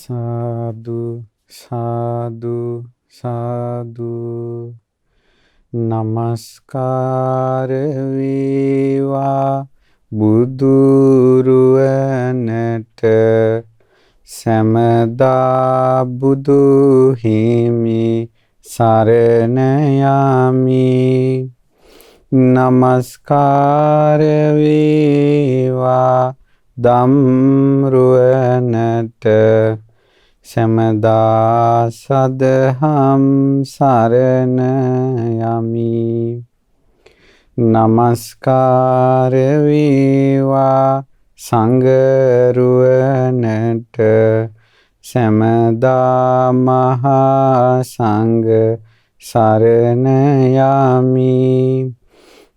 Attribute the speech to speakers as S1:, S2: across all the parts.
S1: සාදු සාදු සාදු නමස්කාර වේවා බුදුරුවනට සමදා බුදු හිමි සරණ යමි. නමස්කාර වේවා ධම්රුවනට සමදා සදහම් සරණ යමි. නමස්කාර වේවා සංඝරුවනට සමදා මහා සංඝ සරණ යමි.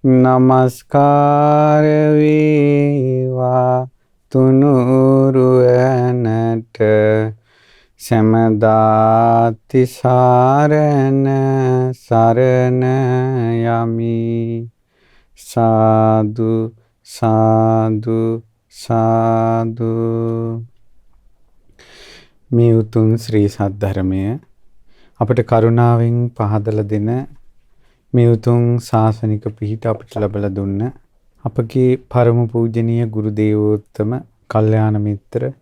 S1: නමස්කාර වේවා තුනුරුවනට සමදා තිසරණ සරණ යමි. සාදු සාදු සාදු. මේ උතුම් ශ්‍රී සද්ධර්මය අපට කරුණාවෙන් පහදලා දෙන මේ උතුම් ශාසනික පිහිට අපට ලැබලා දුන්න අපගේ පරම පූජනීය ගුරු දේවෝත්තම කල්යාණ මිත්‍ර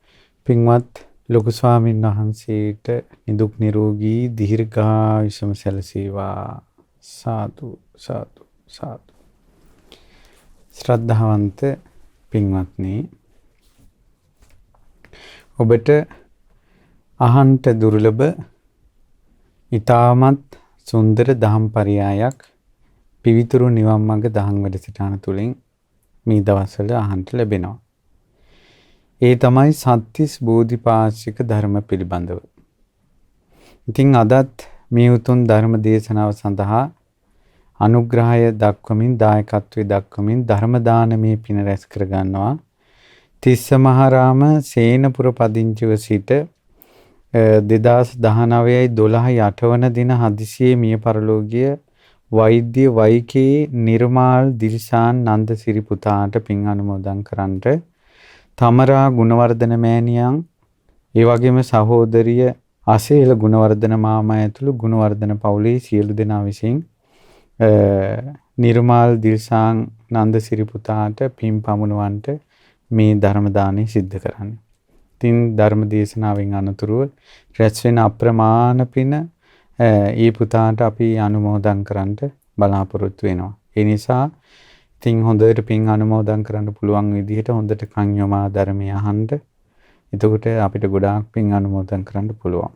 S1: පින්වත් ලොකු ස්වාමීන් වහන්සේට නිදුක් නිරෝගී දීර්ඝායුෂම සැලසේවා. සාදු සාදු සාදු. ශ්‍රද්ධාවන්ත පින්වත්නි, ඔබට අහන්ට දුර්ලභ ඊ타මත් සුන්දර දහම් පරයයක් පිවිතුරු නිවන් මඟ දහම් වැඩසටහන තුලින් මේ දවස්වල අහන්ට ලැබෙනවා. ඒ තමයි සත්‍තිස් බෝධිපාක්ෂික ධර්ම පිළිබඳව. ඉතින් අදත් මේ උතුම් ධර්ම දේශනාව සඳහා අනුග්‍රහය දක්වමින් දායකත්වයේ දක්වමින් ධර්ම දානමේ පින රැස් කර ගන්නවා. තිස්ස මහරාම සේනපුර පදිංචිව සිට 2019/12 වන දින හදිසියේ මිය පරලෝකීය වෛද්‍ය වෛකේ නිර්මාල් දිල්ෂාන් නන්දසිරි පුතාට පින් අනුමෝදන් කරන්නට තමරා ගුණවර්ධන මෑණියන්, ඒ වගේම සහෝදරිය අසේල ගුණවර්ධන මාමා ඇතුළු ගුණවර්ධන පවුලේ සියලු දෙනා විසින් නිර්මාල් දිල්ෂාන් නන්දසිරි පුතාට පින් පමුණවන්නට මේ ධර්ම දානය සිද්ධ කරන්නේ. ඉතින් ධර්ම දේශනාවෙන් අනතුරුව රැස් වෙන අප්‍රමාණ පින ඒ පුතාට අපි අනුමෝදන් කරන්නට බලාපොරොත්තු වෙනවා. ඒ නිසා ඉතින් හොඳට පින් අනුමෝදන් කරන්න පුළුවන් විදිහට හොඳට කන් යොමා ධර්මය අහන්න. එතකොට අපිට ගොඩාක් පින් අනුමෝදන් කරන්න පුළුවන්.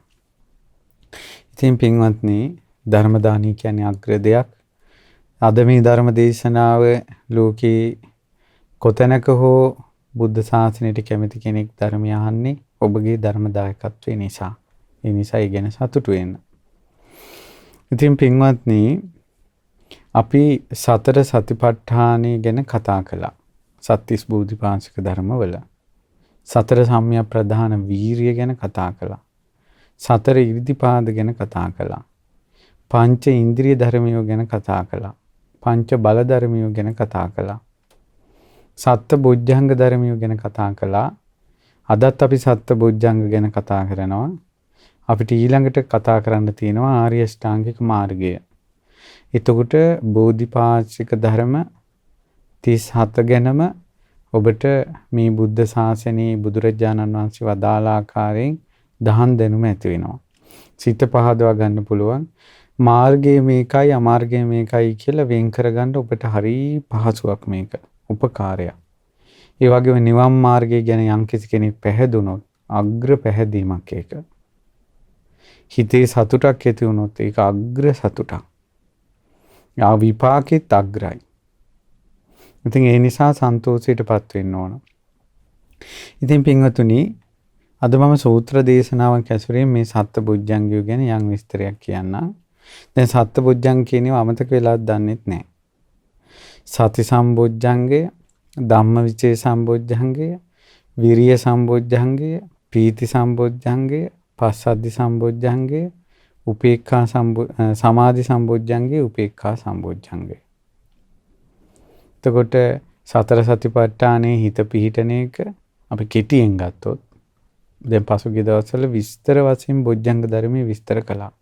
S1: ඉතින් පින්වත්නි, ධර්ම දානී කියන්නේ අග්‍ර දෙයක්. අද මේ ධර්ම දේශනාව ලෝකේ කොතැනක හෝ බුද්ධ ශාසනයට කැමති කෙනෙක් ධර්මය අහන්නේ ඔබගේ ධර්ම දායකත්වය නිසා. ඒ නිසා ඒ ගැන සතුටු වෙන්න. ඉතින් පින්වත්නි, අපි සතර සතිපට්ඨානය ගැන කතා කළා. සත්‍තිස් බෝධිපාක්ෂික ධර්මවල සතර සම්‍යක් ප්‍රධාන වීරිය ගැන කතා කළා. සතර ඉරිදිපාද ගැන කතා කළා. පංච ඉන්ද්‍රිය ධර්මයෝ ගැන කතා කළා. පංච බල ධර්මයෝ ගැන කතා කළා. සත්ත බොජ්ජංග ධර්මයෝ ගැන කතා කළා. අදත් අපි සත්ත බොජ්ජංග ගැන කතා කරනවා. අපිට ඊළඟට කතා කරන්න තියෙනවා ආර්ය අෂ්ටාංගික මාර්ගය. එතකොට බෝධිපාක්ෂික ධර්ම 37 ගැනම ඔබට මේ බුද්ධ ශාසනයේ බුදුරජාණන් වහන්සේ වදාළ ආකාරයෙන් දහම් දැනුම ඇති වෙනවා. සිත පහදවා ගන්න පුළුවන්. මාර්ගය මේකයි අමාර්ගය මේකයි කියලා වෙන් කරගන්න ඔබට හරි පහසුවක් මේක. උපකාරයක්. ඒ වගේම නිවන් මාර්ගය ගැන යම්කිසි කෙනෙක් පැහැදුනොත් අග්‍ර පැහැදීමක් ඒක. හිතේ සතුටක් ඇති වුණොත් ඒක අග්‍ර සතුටක්. ආ විපාකෙත් අග්‍රයි. ඉතින් ඒ නිසා සන්තෝෂයටපත් වෙන්න ඕන. ඉතින් පින්වතුනි, අද මම සූත්‍ර දේශනාවක් ඇසුරේ මේ සත්බුද්ධංගය ගැන යම් විස්තරයක් කියන්නම්. දැන් සත්බුද්ධංග කියනව අමතක වෙලාවත් දන්නෙත් නැහැ. සති සම්බොජ්ජංගය, ධම්මවිචේ සම්බොජ්ජංගය, විරිය සම්බොජ්ජංගය, පීති සම්බොජ්ජංගය, පස්සද්ධි සම්බොජ්ජංගය, උපේක්ඛා සමාධි සම්බොජ්ජංගය, උපේක්ඛා සම්බොජ්ජංගය. එතකොට සතර සතිපට්ඨානයේ හිත පිහිටන එක අපි කෙටියෙන් ගත්තොත් දැන් පසුගිය දවස්වල විස්තර වශයෙන් බොජ්ජංග ධර්මයේ විස්තර කළා.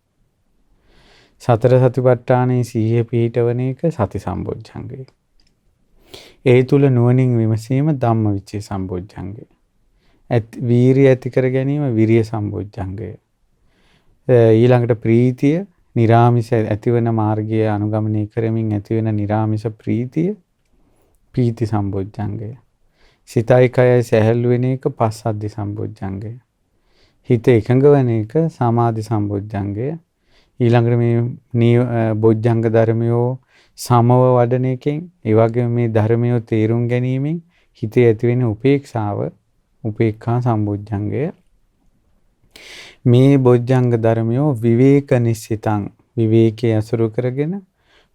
S1: සතර සතිපට්ඨානයේ සිහිය පිහිටවන එක සති සම්බොජ්ජංගය. ඒ තුල නුවණින් විමසීම ධම්මවිචේ සම්බොජ්ජංගය. වීරිය ඇති කර ගැනීම විරිය සම්බොජ්ජංගය. ඊළඟට ප්‍රීතිය නිරාමිස ඇතිවන මාර්ගය අනුගමනය කරමින් ඇතිවෙන නිරාමිස ප්‍රීතිය ප්‍රීති සම්බොජ්ජංගය. සිතයි කයයි සැහැල්ලු වෙන එක පස්සද්ධි සම්බොජ්ජංගය. හිත එකඟ වෙන එක සමාධි සම්බොජ්ජංගය. ඊළඟට මේ බොජ්ජංග ධර්මයෝ සමව වඩන එකෙන් ඒ වගේම මේ ධර්මයෝ තේරුම් ගැනීමෙන් හිතේ ඇතිවෙන උපේක්ෂාව උපේක්ඛා සම්බොජ්ජංගය. මේ බොජ්ජංග ධර්මයෝ විවේක නිස්සිතං විවේකයේ අසුරු කරගෙන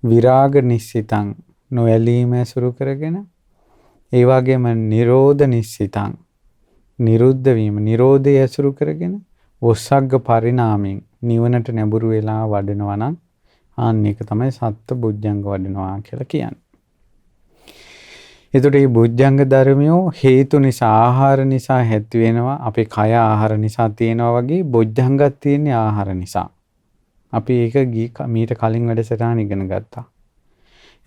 S1: විරාග නිස්සිතං නොඇලීම අසුරු කරගෙන ඒ වගේම නිරෝධ නිස්සිතං නිරුද්ධ වීම නිරෝධය අසුරු කරගෙන වොස්සග්ග පරිණාමයෙන් නිවනට නැඹුරු වෙලා වඩනවා නම් ආන්න ඒක තමයි සත්ත්ව බොජ්ජංග වඩනවා කියලා කියන්නේ. එතකොට මේ බොජ්ජංග ධර්මයෝ හේතු නිසා ආහාර නිසා ඇති වෙනවා. අපේ කය ආහාර නිසා තියෙනවා වගේ බොජ්ජංගත් තියෙන්නේ ආහාර නිසා. අපි ඒක මීට කලින් වැඩසටහන ඉගෙන ගත්තා.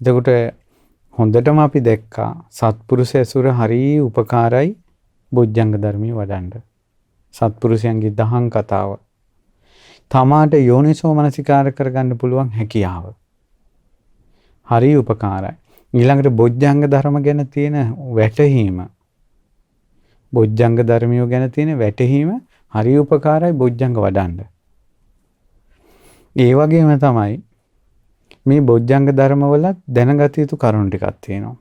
S1: එතකොට හොඳටම අපි දැක්කා සත්පුරුෂ ඇසුර හරිය උපකාරයි බොජ්ජංග ධර්මයේ වඩන්න. සත්පුරුෂයන්ගේ දහම් කතාව තමාට යෝනිසෝ මනසිකාර කරගන්න පුළුවන් හැකියාව හරිය උපකාරයි. ඊළඟට බොජ්ජංග ධර්ම ගැන තියෙන වැටහීම බොජ්ජංග ධර්මියෝ ගැන තියෙන වැටහීම හරිය උපකාරයි බොජ්ජංග වඩන්න. ඒ වගේම තමයි මේ බොජ්ජංග ධර්ම වල දැනගත යුතු කරුණු ටිකක් තියෙනවා.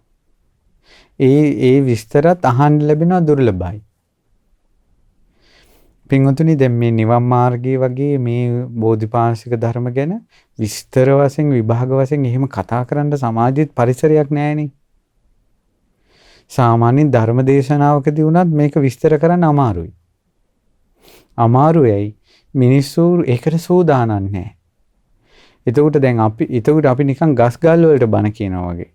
S1: ඒ විස්තරත් අහන්න ලැබෙනවා දුර්ලභයි. පින්වතුනි දැන් මේ නිවන් මාර්ගයේ වගේ මේ බෝධිපාශික ධර්ම ගැන විස්තර වශයෙන් විභාග වශයෙන් එහෙම කතා කරන්න සමාජෙත් පරිසරයක් නැහැනේ. සාමාන්‍ය ධර්ම දේශනාවකදී වුණත් මේක විස්තර කරන්න අමාරුයි. අමාරුයි මිනිස්සු ඒකට සූදානම් නැහැ. එතකොට අපි නිකන් ගස් ගල් වලට බණ කියනවා වගේ.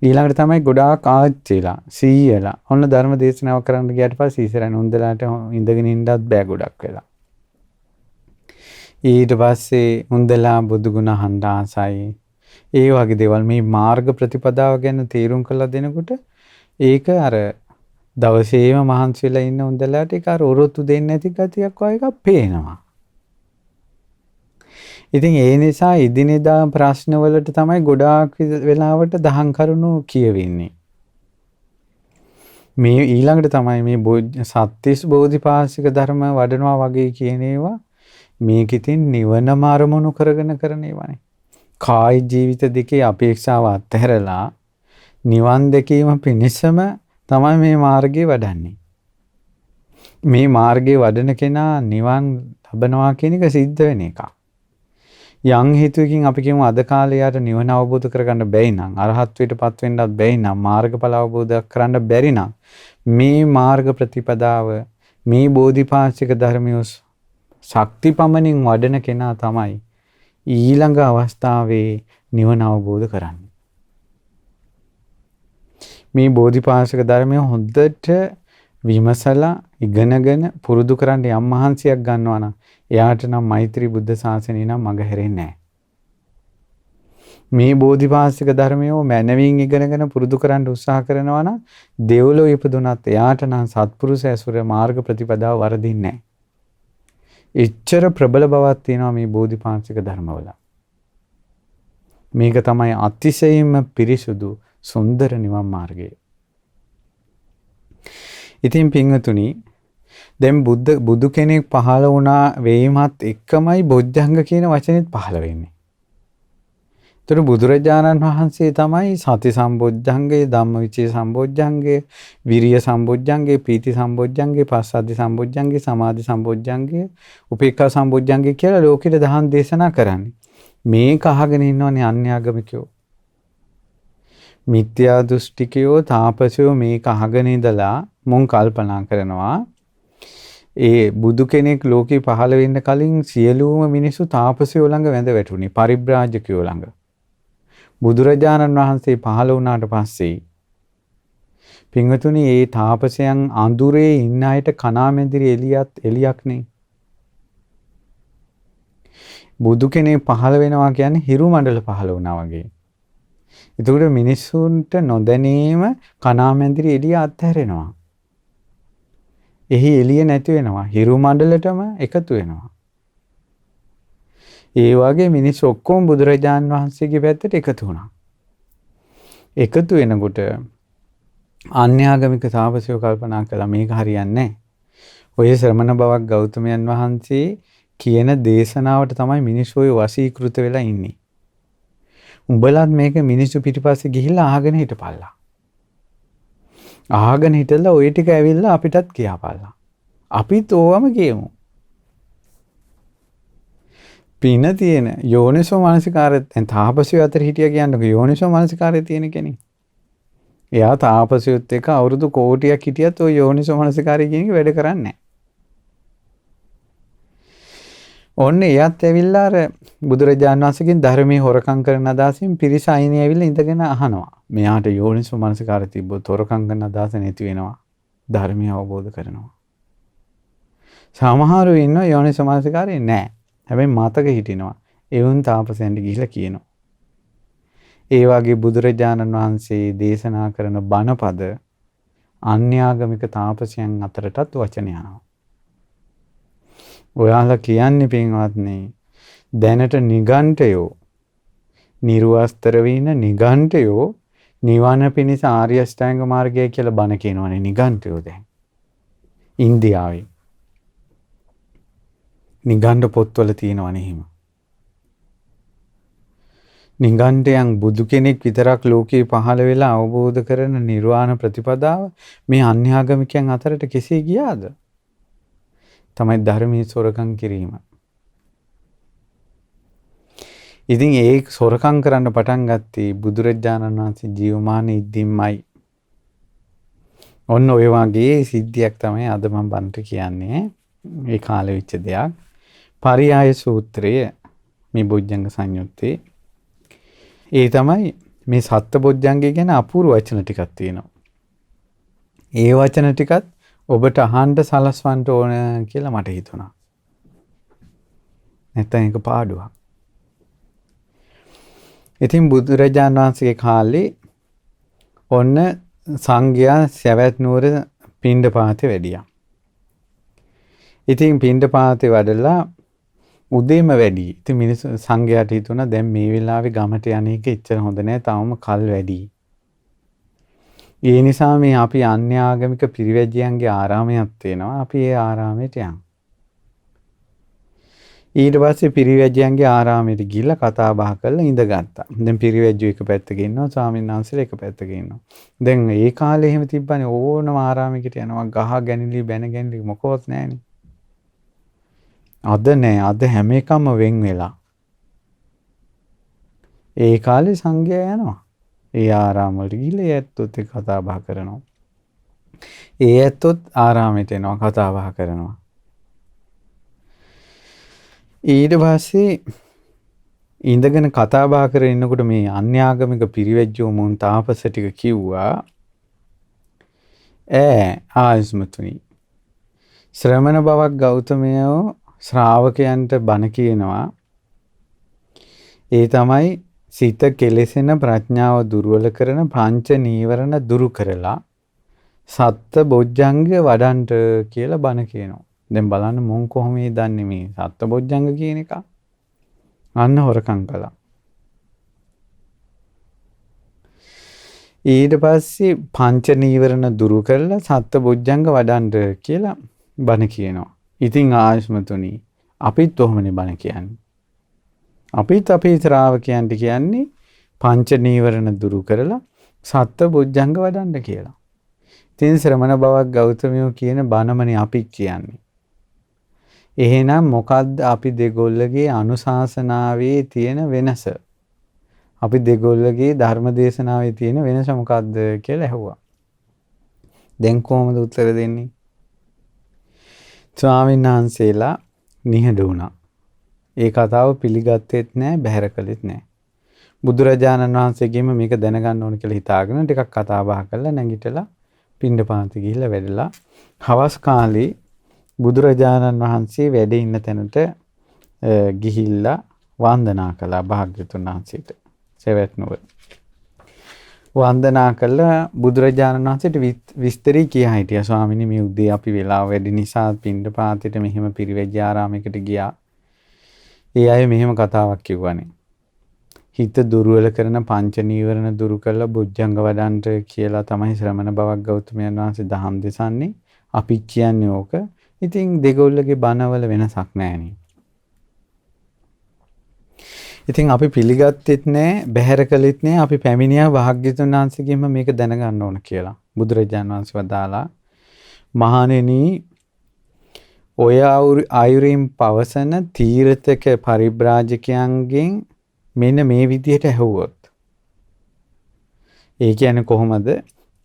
S1: ඊළඟට තමයි ගොඩාක් ආච්චිලා සීයලා ඔන්න ධර්ම දේශනාව කරන්න ගියාට පස්සේ ඉස්සරහින් උන්දලාට ඉඳගෙන ඉන්නත් බෑ ගොඩක් වෙලා. ඊට පස්සේ උන්දලා බුදු ගුණ අහන්න ආසයි. ඒ වගේ දේවල් මේ මාර්ග ප්‍රතිපදාව ගැන තීරුම් කළා දෙනකොට ඒක අර දවසේම මහන්සි වෙලා ඉන්න උන්දලාට ඒක අර ඔරොත්තු දෙන්නේ නැති ගතියක් වගේ එකක් පේනවා. ඉතින් ඒ නිසා ඉදිනෙදා ප්‍රශ්න වලට තමයි ගොඩාක් වෙලාවට දහම් කරුණු කියවෙන්නේ. මේ ඊළඟට තමයි මේ සත්‍තිස් බෝධිපාශික ධර්ම වඩනවා වගේ කියන ඒවා මේක ඉතින් නිවනම අරමුණු කරගෙන කරන ඒවානේ. කායි ජීවිත දෙකේ අපේක්ෂාව අත්හැරලා නිවන් දැකීම පිණිසම තමයි මේ මාර්ගය වඩන්නේ. මේ මාර්ගයේ වඩන කෙනා නිවන් ලබනවා කියන එක සිද්ධ වෙන එකක්. යම් හේතුවකින් අපි කියමු අද කාලේ යට නිවන අවබෝධ කරගන්න බැයි නම් අරහත්ත්වයටපත් වෙන්නත් බැයි නම් මාර්ගඵල අවබෝධ කරගන්න බැරි නම් මේ මාර්ග ප්‍රතිපදාව මේ බෝධිපාශික ධර්මියෝ ශක්තිපමණින් වඩන කෙනා තමයි ඊළඟ අවස්ථාවේ නිවන අවබෝධ කරන්නේ. මේ බෝධිපාශික ධර්මය හොඳට විමසලා ඉගෙනගෙන පුරුදු කරන්න යම් මහන්සියක් ගන්නවා නම් එයාට නම් මෛත්‍රී බුද්ධ ශාසනය නම් මග හැරෙන්නේ නැහැ. මේ බෝධිපාශික ධර්මයෝ මනවින් ඉගෙනගෙන පුරුදු කරන්න උත්සාහ කරනවා නම් දෙව්ලොව ඉපදුනත් එයාට නම් සත්පුරුෂ ඇසුර මාර්ග ප්‍රතිපදාව වරදින්නේ නැහැ. එච්චර ප්‍රබල බවක් තියෙනවා මේ බෝධිපාශික ධර්මවල. මේක තමයි අතිශයින්ම පිරිසුදු සුන්දර නිවන් මාර්ගය. ඉතින් පින්වතුනි දැන් බුදු කෙනෙක් පහළ වුණා වේමත් එක්කමයි බොජ්ජංග කියන වචනේත් පහළ වෙන්නේ. ඒතර බුදුරජාණන් වහන්සේ තමයි සති සම්බොජ්ජංගේ, ධම්මවිචේ සම්බොජ්ජංගේ, විරිය සම්බොජ්ජංගේ, පීති සම්බොජ්ජංගේ, පස්සද්ධි සම්බොජ්ජංගේ, සමාධි සම්බොජ්ජංගේ, උපේක්ඛා සම්බොජ්ජංගේ කියලා ලෝකෙට දහම් දේශනා කරන්නේ. මේක අහගෙන ඉන්නවනේ අන්‍යාගමිකයෝ. මිත්‍යා දෘෂ්ටිකයෝ, තාපසයෝ මේක අහගෙන ඉඳලා මුන් කල්පනා කරනවා ඒ බුදු කෙනෙක් ලෝකේ පහළ වෙන්න කලින් සියලුම මිනිස්සු තාපසයෝ ළඟ වැඳ වැටුනේ පරිබ්‍රාජකයෝ ළඟ. බුදුරජාණන් වහන්සේ පහළ වුණාට පස්සේ පින්වතුනි මේ තාපසයන් අඳුරේ ඉන්න අයට කණාමැදිරි එලියක් නේ. බුදු කෙනෙක් පහළ වෙනවා කියන්නේ හිරු මණ්ඩල පහළ වුණා වගේ. එතකොට මිනිස්සුන්ට නොදැනීම කණාමැදිරි එළිය අත්හැරෙනවා. එහි එළිය නැති වෙනවා. හිරු මණ්ඩලටම එකතු වෙනවා. ඒ වගේ මිනිස්සු ඔක්කොම බුදුරජාන් වහන්සේගේ පැත්තට එකතු වුණා. එකතු වෙනකොට ආන්‍යාගමික තාපසයෝ කල්පනා කළා මේක හරියන්නේ නැහැ. ඔය ශ්‍රමණ බවක් ගෞතමයන් වහන්සේ කියන දේශනාවට තමයි මිනිස්සු ඔය වශීකృత වෙලා ඉන්නේ. උඹලත් මේක මිනිස්සු පිටිපස්සේ ගිහිල්ලා අහගෙන හිටපල්ලා. අහගෙන හිටලා ওই ටික ඇවිල්ලා අපිටත් කියපල්ලා. අපිත් ඕවම කියමු. පින තියෙන යෝනිසෝ මනසිකාරය දැන් තාපසයෝ අතර හිටියා කියන්නකො යෝනිසෝ මනසිකාරය තියෙන කෙනෙක්. එයා තාපසයොත් එක්ක අවුරුදු කෝටියක් හිටියත් ඔය යෝනිසෝ මනසිකාරය කියන එක වැඩ කරන්නේ නැහැ. ඔන්න එයාත් ඇවිල්ලා අර බුදුරජාණන් වහන්සේගෙන් ධර්මයේ හොරකම් කරන අදහසින් පිරිස අයිනේ ඇවිල්ලා ඉඳගෙන අහනවා. මෙයාට යෝනිසෝ මනසිකාරය තිබ්බොත් හොරකම් කරන අදහස නැති වෙනවා. ධර්මය අවබෝධ කරනවා. සමහරව ඉන්නවා යෝනිසෝ මනසිකාරය නැහැ. හැබැයි මතක හිටිනවා. එවුන් තාපසයන්ට ගිහිල්ලා කියනවා. ඒ වගේ බුදුරජාණන් වහන්සේ දේශනා කරන බණපද අන්‍යාගමික තාපසයන් අතරටත් වචන යනවා. ඔයාලා කියන්නේ පින්වත්නි දැනට නිගණ්ඨයෝ නිර්වස්තර වින නිගණ්ඨයෝ නිවන පිණිස ආර්ය අෂ්ටාංග මාර්ගය කියලා බණ කියනවනේ නිගණ්ඨයෝ දැන් ඉන්දියාවේ නිගණ්ඨ පොත්වල තියෙනවනේ එහෙම නිගණ්ඨයන් බුදු කෙනෙක් විතරක් ලෝකේ පහළ වෙලා අවබෝධ කරන නිර්වාණ ප්‍රතිපදාව මේ අන්‍යාගමිකයන් අතරට කෙසේ ගියාද තමයි ධර්මයේ සොරකම් කිරීම. ඉතින් ඒ සොරකම් කරන්න පටන් ගත්තේ බුදුරජාණන් වහන්සේ ජීවමාන ඉද්දින්මයි. ඔන්න ඔය වගේ සිද්ධියක් තමයි අද මම බන්ට කියන්නේ. ඒ කාලෙ වෙච්ච දෙයක්. පරියාය සූත්‍රය මේ බොජ්ජංග සංයුත්තේ. ඒ තමයි මේ සත්ත්ව බොජ්ජංගය ගැන අපූර්ව වචන ටිකක් තියෙනවා. ඒ වචන ටිකත් ඔබට අහන්න සලස්වන්න ඕන කියලා මට හිතුණා. නැත්නම් ඒක පාඩුවක්. ඉතින් බුදුරජාණන් වහන්සේගේ කාලේ ඔන්න සංඝයා සවැත් නුවර පිණ්ඩපාතේ වැඩියා. ඉතින් පිණ්ඩපාතේ වැඩලා උදේම වැඩි. ඉතින් මිනිස්සු සංඝයාට හිතුණා දැන් මේ වෙලාවේ ගමට යන්නේක එච්චර හොඳ නෑ. තාම කල් වැඩි. ඒ නිසා මේ අපි අන්‍යාගමික පිරිවැජියන්ගේ ආරාමයක් තියෙනවා. අපි ඒ ආරාමයට යමු. ඊට පස්සේ පිරිවැජියන්ගේ ආරාමයට ගිහිල්ලා කතා බහ කරලා ඉඳගත්තා. දැන් පිරිවැජියෝ එක පැත්තක ඉන්නවා, ස්වාමීන් වහන්සේලා එක පැත්තක ඉන්නවා. දැන් ඒ කාලේ එහෙම තිබ්බනේ ඕනම ආරාමයකට යනවා ගහ ගැනිලි බැන ගැනිලි මොකවත් නැහැනේ. අද නෑ. අද හැම එකම වෙන් වෙලා. ඒ කාලේ සංඝයා යනවා. ඒ ආරාම වලට ගිහිල්ලා ඒ ඇත්තොත් එක්ක කතා බහ කරනවා. ඒ ඇත්තොත් ආරාමයට එනවා කතා බහ කරනවා. ඊට පස්සේ ඉඳගෙන කතා බහ කරගෙන ඉන්නකොට මේ අන්‍යාගමික පිරිවැජ්ජෝ මුන් තාපස ටික කිව්වා ආයස්මතුනි ශ්‍රමණ බවක් ගෞතමයෝ ශ්‍රාවකයන්ට බණ කියනවා. ඒ තමයි සිත කෙලෙසෙන ප්‍රඥාව දුර්වල කරන පංච නීවරණ දුරු කරලා සත්ත බොජ්ජංග වඩන්ට කියලා බණ කියනවා. දැන් බලන්න මොන් කොහොමද දන්නේ මේ සත්ත බොජ්ජංග කියන එක? අන්න හොරකම් කළා. ඊට පස්සේ පංච නීවරණ දුරු කරලා සත්ත බොජ්ජංග වඩන්ට කියලා බණ කියනවා. ඉතින් ආයස්මතුනි අපිත් ඔහොමනේ බණ කියන්නේ. අපිත් අපේ ශ්‍රාවකයන්ට කියන්නේ පංච නීවරණ දුරු කරලා සත්ත්ව බොජ්ජංග වඩන්න කියලා. ඉතින් ශ්‍රමණ බවක් ගෞතමයෝ කියන බණමනේ අපි කියන්නේ. එහෙනම් මොකද්ද අපි දෙගොල්ලගේ අනුශාසනාවේ තියෙන වෙනස? අපි දෙගොල්ලගේ ධර්ම දේශනාවේ තියෙන වෙනස මොකද්ද කියලා ඇහුවා. දැන් කොහොමද උත්තර දෙන්නේ? ස්වාමීන් වහන්සේලා නිහඬ වුණා. ඒ කතාව පිළිගත්තෙත් නෑ, බැහැර කළෙත් නෑ. බුදුරජාණන් වහන්සේගෙම මේක දැනගන්න ඕන කියලා හිතාගෙන ටිකක් කතා බහ කරලා නැගිටලා පිණ්ඩපාතේ ගිහිල්ලා වැඩලා හවස් කාලේ බුදුරජාණන් වහන්සේ වැඩ ඉන්න තැනට ගිහිල්ලා වන්දනා කළා භාග්‍යවතුන් වහන්සේට. සවැත් නුවර වන්දනා කළා බුදුරජාණන් වහන්සේට විස්තරي කියා හිටියා. ස්වාමීනි මේ උදේ අපි වෙලාව වැඩි නිසා පිණ්ඩපාතේට මෙහෙම පිරිවැජ්‍ය ආරාමයකට ගියා. ඒ අය මෙහෙම කතාවක් කිව්වනේ. හිත දුර්වල කරන පංච නීවරණ දුරු කළා බොජ්ජංග වඩන්ට කියලා තමයි ශ්‍රමණ බවක් ගෞතමයන් වහන්සේ දහම් දෙසන්නේ. අපි කියන්නේ ඕක. ඉතින් දෙගොල්ලගේ බණවල වෙනසක් නැහැනේ. ඉතින් අපි පිළිගත්තෙත් නැහැ, බැහැර කළෙත් නැහැ. අපි පැමිණියා භාග්‍යවතුන් වහන්සේගෙන්ම මේක දැනගන්න ඕන කියලා. බුදුරජාණන් වහන්සේ වදාලා මහණෙනි ඔය ආයුරින් පවසන තීර්ථක පරිබ්‍රාජකයන්ගෙන් මෙන්න මේ විදිහට ඇහුවොත්. ඒ කියන්නේ කොහොමද?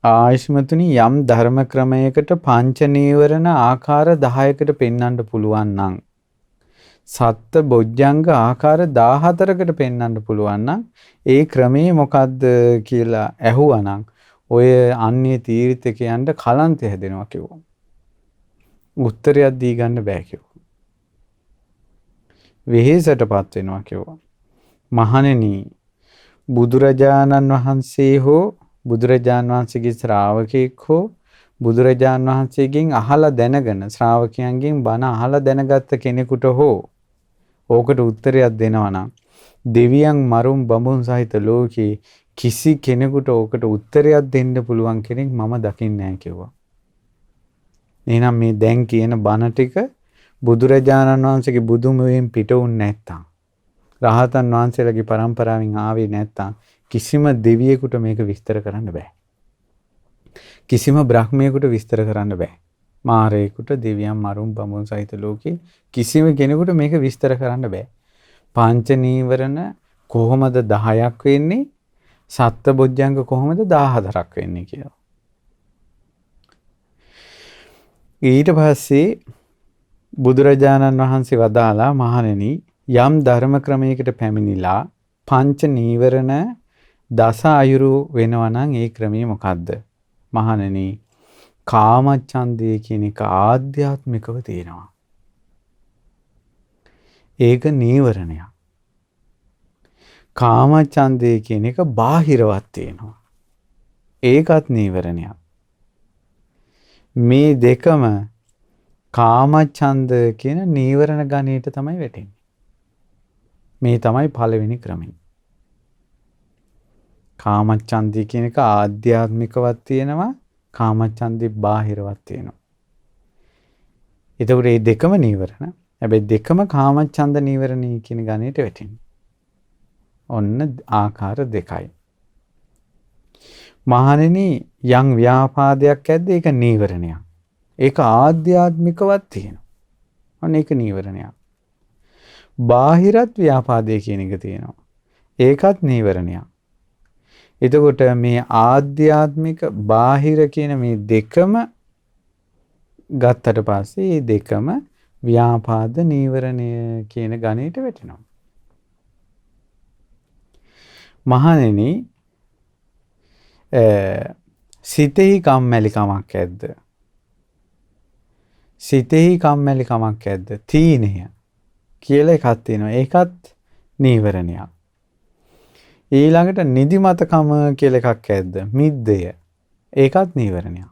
S1: ආයුෂ්මතුනි යම් ධර්ම ක්‍රමයකට පංච නීවරණ ආකාර 10කට පෙන්වන්න පුළුවන් නම් සත්ත බොජ්ජංග ආකාර 14කට පෙන්වන්න පුළුවන් නම් ඒ ක්‍රමේ මොකද්ද කියලා ඇහුවනම් ඔය අන්නේ තීර්ථකයන්ට කලන්තය හැදෙනවා කිව්වා. උත්තරයක් දී ගන්න බෑ කිව්වා. වෙහෙසටපත් වෙනවා කිව්වා. මහණෙනි බුදුරජාණන් වහන්සේ හෝ බුදුරජාණන් වහන්සේගේ ශ්‍රාවකෙක් හෝ බුදුරජාණන් වහන්සේගෙන් අහලා දැනගෙන ශ්‍රාවකයන්ගෙන් බණ අහලා දැනගත්ත කෙනෙකුට හෝ ඕකට උත්තරයක් දෙනවා නම් දෙවියන් මරුන් බඹුන් සහිත ලෝකේ කිසි කෙනෙකුට ඕකට උත්තරයක් දෙන්න පුළුවන් කෙනෙක් මම දකින්නේ නැහැ කිව්වා. එහෙනම් මේ දැන් කියන බණ ටික බුදුරජාණන් වහන්සේගේ බුදුමුවෙන් පිට වුනේ නැත්තම් රහතන් වහන්සේලාගේ පරම්පරාවෙන් ආවේ නැත්තම් කිසිම දෙවියෙකුට මේක විස්තර කරන්න බෑ. කිසිම බ්‍රහ්මයෙකුට විස්තර කරන්න බෑ. මාරයෙකුට දෙවියන් මරුන් බඹුන් සහිත ලෝකේ කිසිම කෙනෙකුට මේක විස්තර කරන්න බෑ. පංච නීවරණ කොහොමද 10ක් වෙන්නේ? සත්ත බොජ්ජංග කොහොමද 14ක් වෙන්නේ කියලා. ඊට පස්සේ බුදුරජාණන් වහන්සේ වදාලා මහණෙනි යම් ධර්ම ක්‍රමයකට පැමිණිලා පංච නීවරණ දස අයුරු වෙනවා නම් ඒ ක්‍රමය මොකද්ද? මහණෙනි කාමච්ඡන්දය කියන එක ආධ්‍යාත්මිකව තියෙනවා. ඒක නීවරණයක්. කාමච්ඡන්දය කියන එක බාහිරවත් තියෙනවා. ඒකත් නීවරණයක්. මේ දෙකම කාමච්ඡන්ද කියන නීවරණ ගණයට තමයි වැටෙන්නේ. මේ තමයි පළවෙනි ක්‍රමය. කාමච්ඡන්දය කියන එක ආධ්‍යාත්මිකවත් තියෙනවා, කාමච්ඡන්දේ බාහිරවත් තියෙනවා. එතකොට මේ දෙකම නීවරණ. හැබැයි දෙකම කාමච්ඡන්ද නීවරණී කියන ගණයට වැටෙන්නේ. ඔන්න ආකාර දෙකයි. මහණෙනි යම් ව්‍යාපාදයක් ඇද්ද ඒක නීවරණයක්. ඒක ආධ්‍යාත්මිකවත් තියෙනවා. ඔන්න ඒක නීවරණයක්. බාහිරත් ව්‍යාපාදයේ කියන එක තියෙනවා. ඒකත් නීවරණයක්. එතකොට මේ ආධ්‍යාත්මික බාහිර කියන මේ දෙකම ගත්තට පස්සේ මේ දෙකම ව්‍යාපාද නීවරණය කියන ගණයට වැටෙනවා. මහණෙනි සිතෙහි කම්මැලිකමක් ඇද්ද? සිතෙහි කම්මැලිකමක් ඇද්ද? තීනය කියලා එකක් තියෙනවා. ඒකත් නීවරණයක්. ඊළඟට නිදිමතකම කියලා එකක් ඇද්ද? මිද්දය. ඒකත් නීවරණයක්.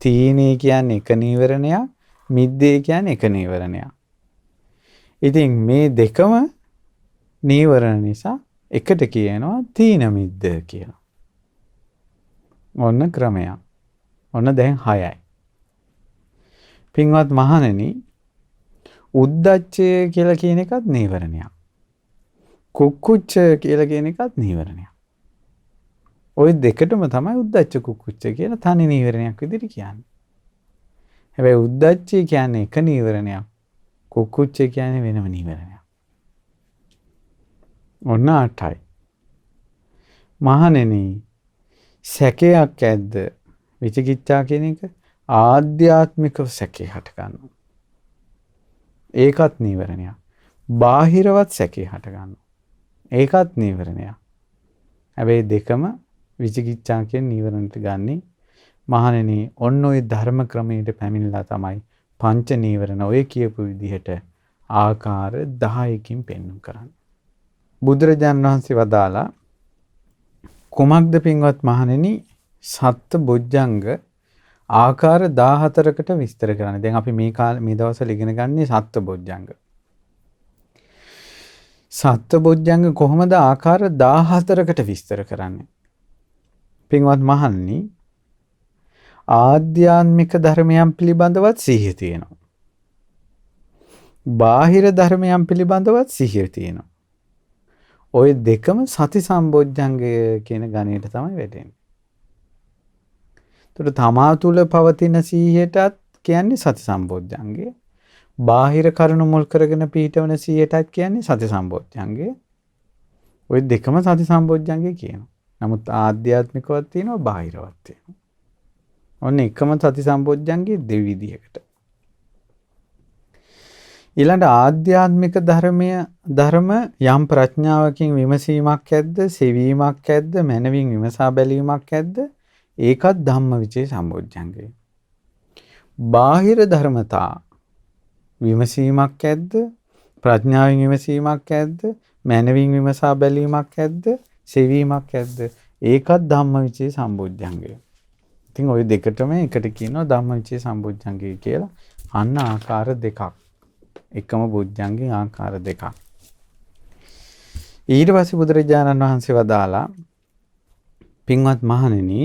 S1: තීනේ කියන්නේ එක නීවරණයක්, මිද්දේ කියන්නේ එක නීවරණයක්. ඉතින් මේ දෙකම නීවරණ නිසා එකට කියනවා තීන මිද්ද කියලා. ඔන්න ක්‍රමයක්. ඔන්න දැන් 6යි. පින්වත් මහණෙනි උද්දච්චය කියලා කියන එකත් නීවරණයක්. කුක්කුච්ච කියලා කියන එකත් නීවරණයක්. ওই දෙකටම තමයි උද්දච්ච කුක්කුච්ච කියලා තනි නීවරණයක් විදිහට කියන්නේ. හැබැයි උද්දච්චය කියන්නේ එක නීවරණයක්. කුක්කුච්ච කියන්නේ වෙනම නීවරණයක්. ඔන්න 8යි. මහණෙනි සැකයක් ඇද්ද? විචිකිච්ඡා කියන එක ආධ්‍යාත්මික සැකේ හට ගන්නවා. ඒකත් නීවරණයක්. බාහිරවත් සැකේ හට ගන්නවා. ඒකත් නීවරණයක්. හැබැයි දෙකම විචිකිච්ඡා කියන නීවරණයට ගන්නේ මහණෙනි ඔන්න ඔය ධර්ම ක්‍රමයට පැමිණලා තමයි පංච නීවරණ ඔය කියපු විදිහට ආකාර 10කින් පෙන්වු කරන්නේ. බුදුරජාණන් වහන්සේ වදාලා කුමක්ද පින්වත් මහණෙනි සත්ත බොජ්ජංග ආකාර 14කට විස්තර කරන්නේ. දැන් අපි මේ දවස්වල ඉගෙන ගන්නේ සත්ත බොජ්ජංග. සත්ත බොජ්ජංග කොහොමද ආකාර 14කට විස්තර කරන්නේ? පින්වත් මහණනි ආධ්‍යාත්මික ධර්මයන් පිළිබඳවත් සිහිය තියෙනවා. බාහිර ධර්මයන් පිළිබඳවත් සිහිය තියෙනවා. ওই දෙකම සති සම්බොජ්ජංගය කියන ගණයට තමයි වැටෙන්නේ. ඒතර තමා තුළ පවතින සිහියටත් කියන්නේ සති සම්බොජ්ජංගය. බාහිර කරුණු මුල් කරගෙන පිහිටවන සිහියටත් කියන්නේ සති සම්බොජ්ජංගය. ওই දෙකම සති සම්බොජ්ජංගය කියනවා. නමුත් ආධ්‍යාත්මිකවත් තියෙනවා බාහිරවත් තියෙනවා. ඔන්න එකම සති සම්බොජ්ජංගේ දෙවිදිහකට. ඊළඟ ආධ්‍යාත්මික ධර්ම යම් ප්‍රඥාවකින් විමසීමක් ඇද්ද, සෙවීමක් ඇද්ද, මනවින් විමසා බැලීමක් ඇද්ද? ඒකත් ධම්මවිචේ සම්බොජ්ජංගය. බාහිර ධර්මතා විමසීමක් ඇද්ද, ප්‍රඥාවෙන් විමසීමක් ඇද්ද, මනවින් විමසා බැලීමක් ඇද්ද, සෙවීමක් ඇද්ද? ඒකත් ධම්මවිචේ සම්බොජ්ජංගය. ඉතින් ওই දෙකටම එකට කියනවා ධම්මවිචේ සම්බොජ්ජංගය කියලා. අන්න ආකාර දෙකක්. එකම බොජ්ජංගේ ආකාර දෙකක්. ඊට පස්සේ බුදුරජාණන් වහන්සේ වදාලා පින්වත් මහණෙනි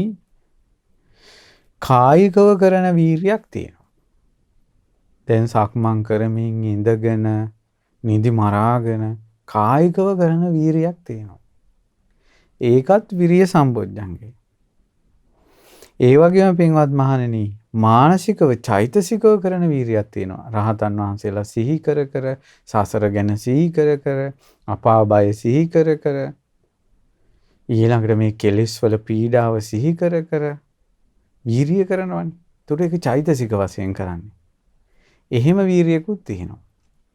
S1: කායිකව කරන වීරියක් තියෙනවා. දැන් සක්මන් කරමින් ඉඳගෙන නිදි මරාගෙන කායිකව කරන වීරියක් තියෙනවා. ඒකත් විරිය සම්බොජ්ජංගේ. ඒ වගේම පින්වත් මහණෙනි මානසිකව චෛතසිකව කරන වීරියක් තියෙනවා. රහතන් වහන්සේලා සිහි කර කර සසර ගැන සිහි කර කර අපාබය සිහි කර කර ඊළඟට මේ කෙලෙස් වල පීඩාව සිහි කර කර වීරිය කරනවනේ. ඒතකොට ඒක චෛතසික වශයෙන් කරන්නේ. එහෙම වීරියකුත් තියෙනවා.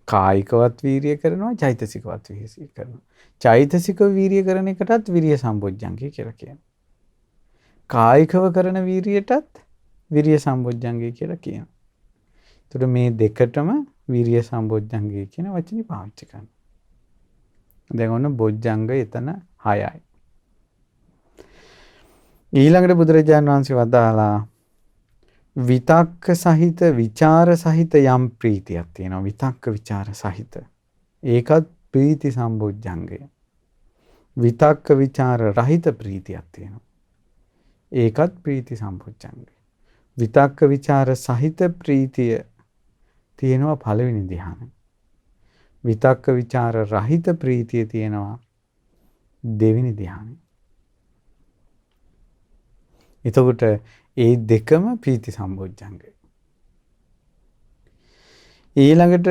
S1: කායිකවත් වීරිය කරනවා, චෛතසිකවත් වීරිය කරනවා. චෛතසික වීරිය කරන එකටත් විරිය සම්බොජ්ජංගය කියලා කියනවා. කායිකව කරන වීරියටත් විරිය සම්බොජ්ජංගය කියලා කියනවා. ඒතකොට මේ දෙකටම විරිය සම්බොජ්ජංගය කියන වචනේ පාවිච්චි කරනවා. දැන් ඔන්න බොජ්ජංග එතන 6යි. ඊළඟට බුදුරජාණන් වහන්සේ වදාලා විතක්ක සහිත විචාර සහිත යම් ප්‍රීතියක් තියෙනවා. විතක්ක විචාර සහිත. ඒකත් ප්‍රීති සම්බොජ්ජංගය. විතක්ක විචාර රහිත ප්‍රීතියක් තියෙනවා. ඒකත් ප්‍රීති සම්බොජ්ජංගය. විතක්ක විචාර සහිත ප්‍රීතිය තියෙනවා පළවෙනි ධ්‍යානෙ. විතක්ක විචාර රහිත ප්‍රීතිය තියෙනවා දෙවෙනි ධ්‍යානෙ. එතකොට ඒ දෙකම ප්‍රීති සම්බොජ්ජංගය. ඊළඟට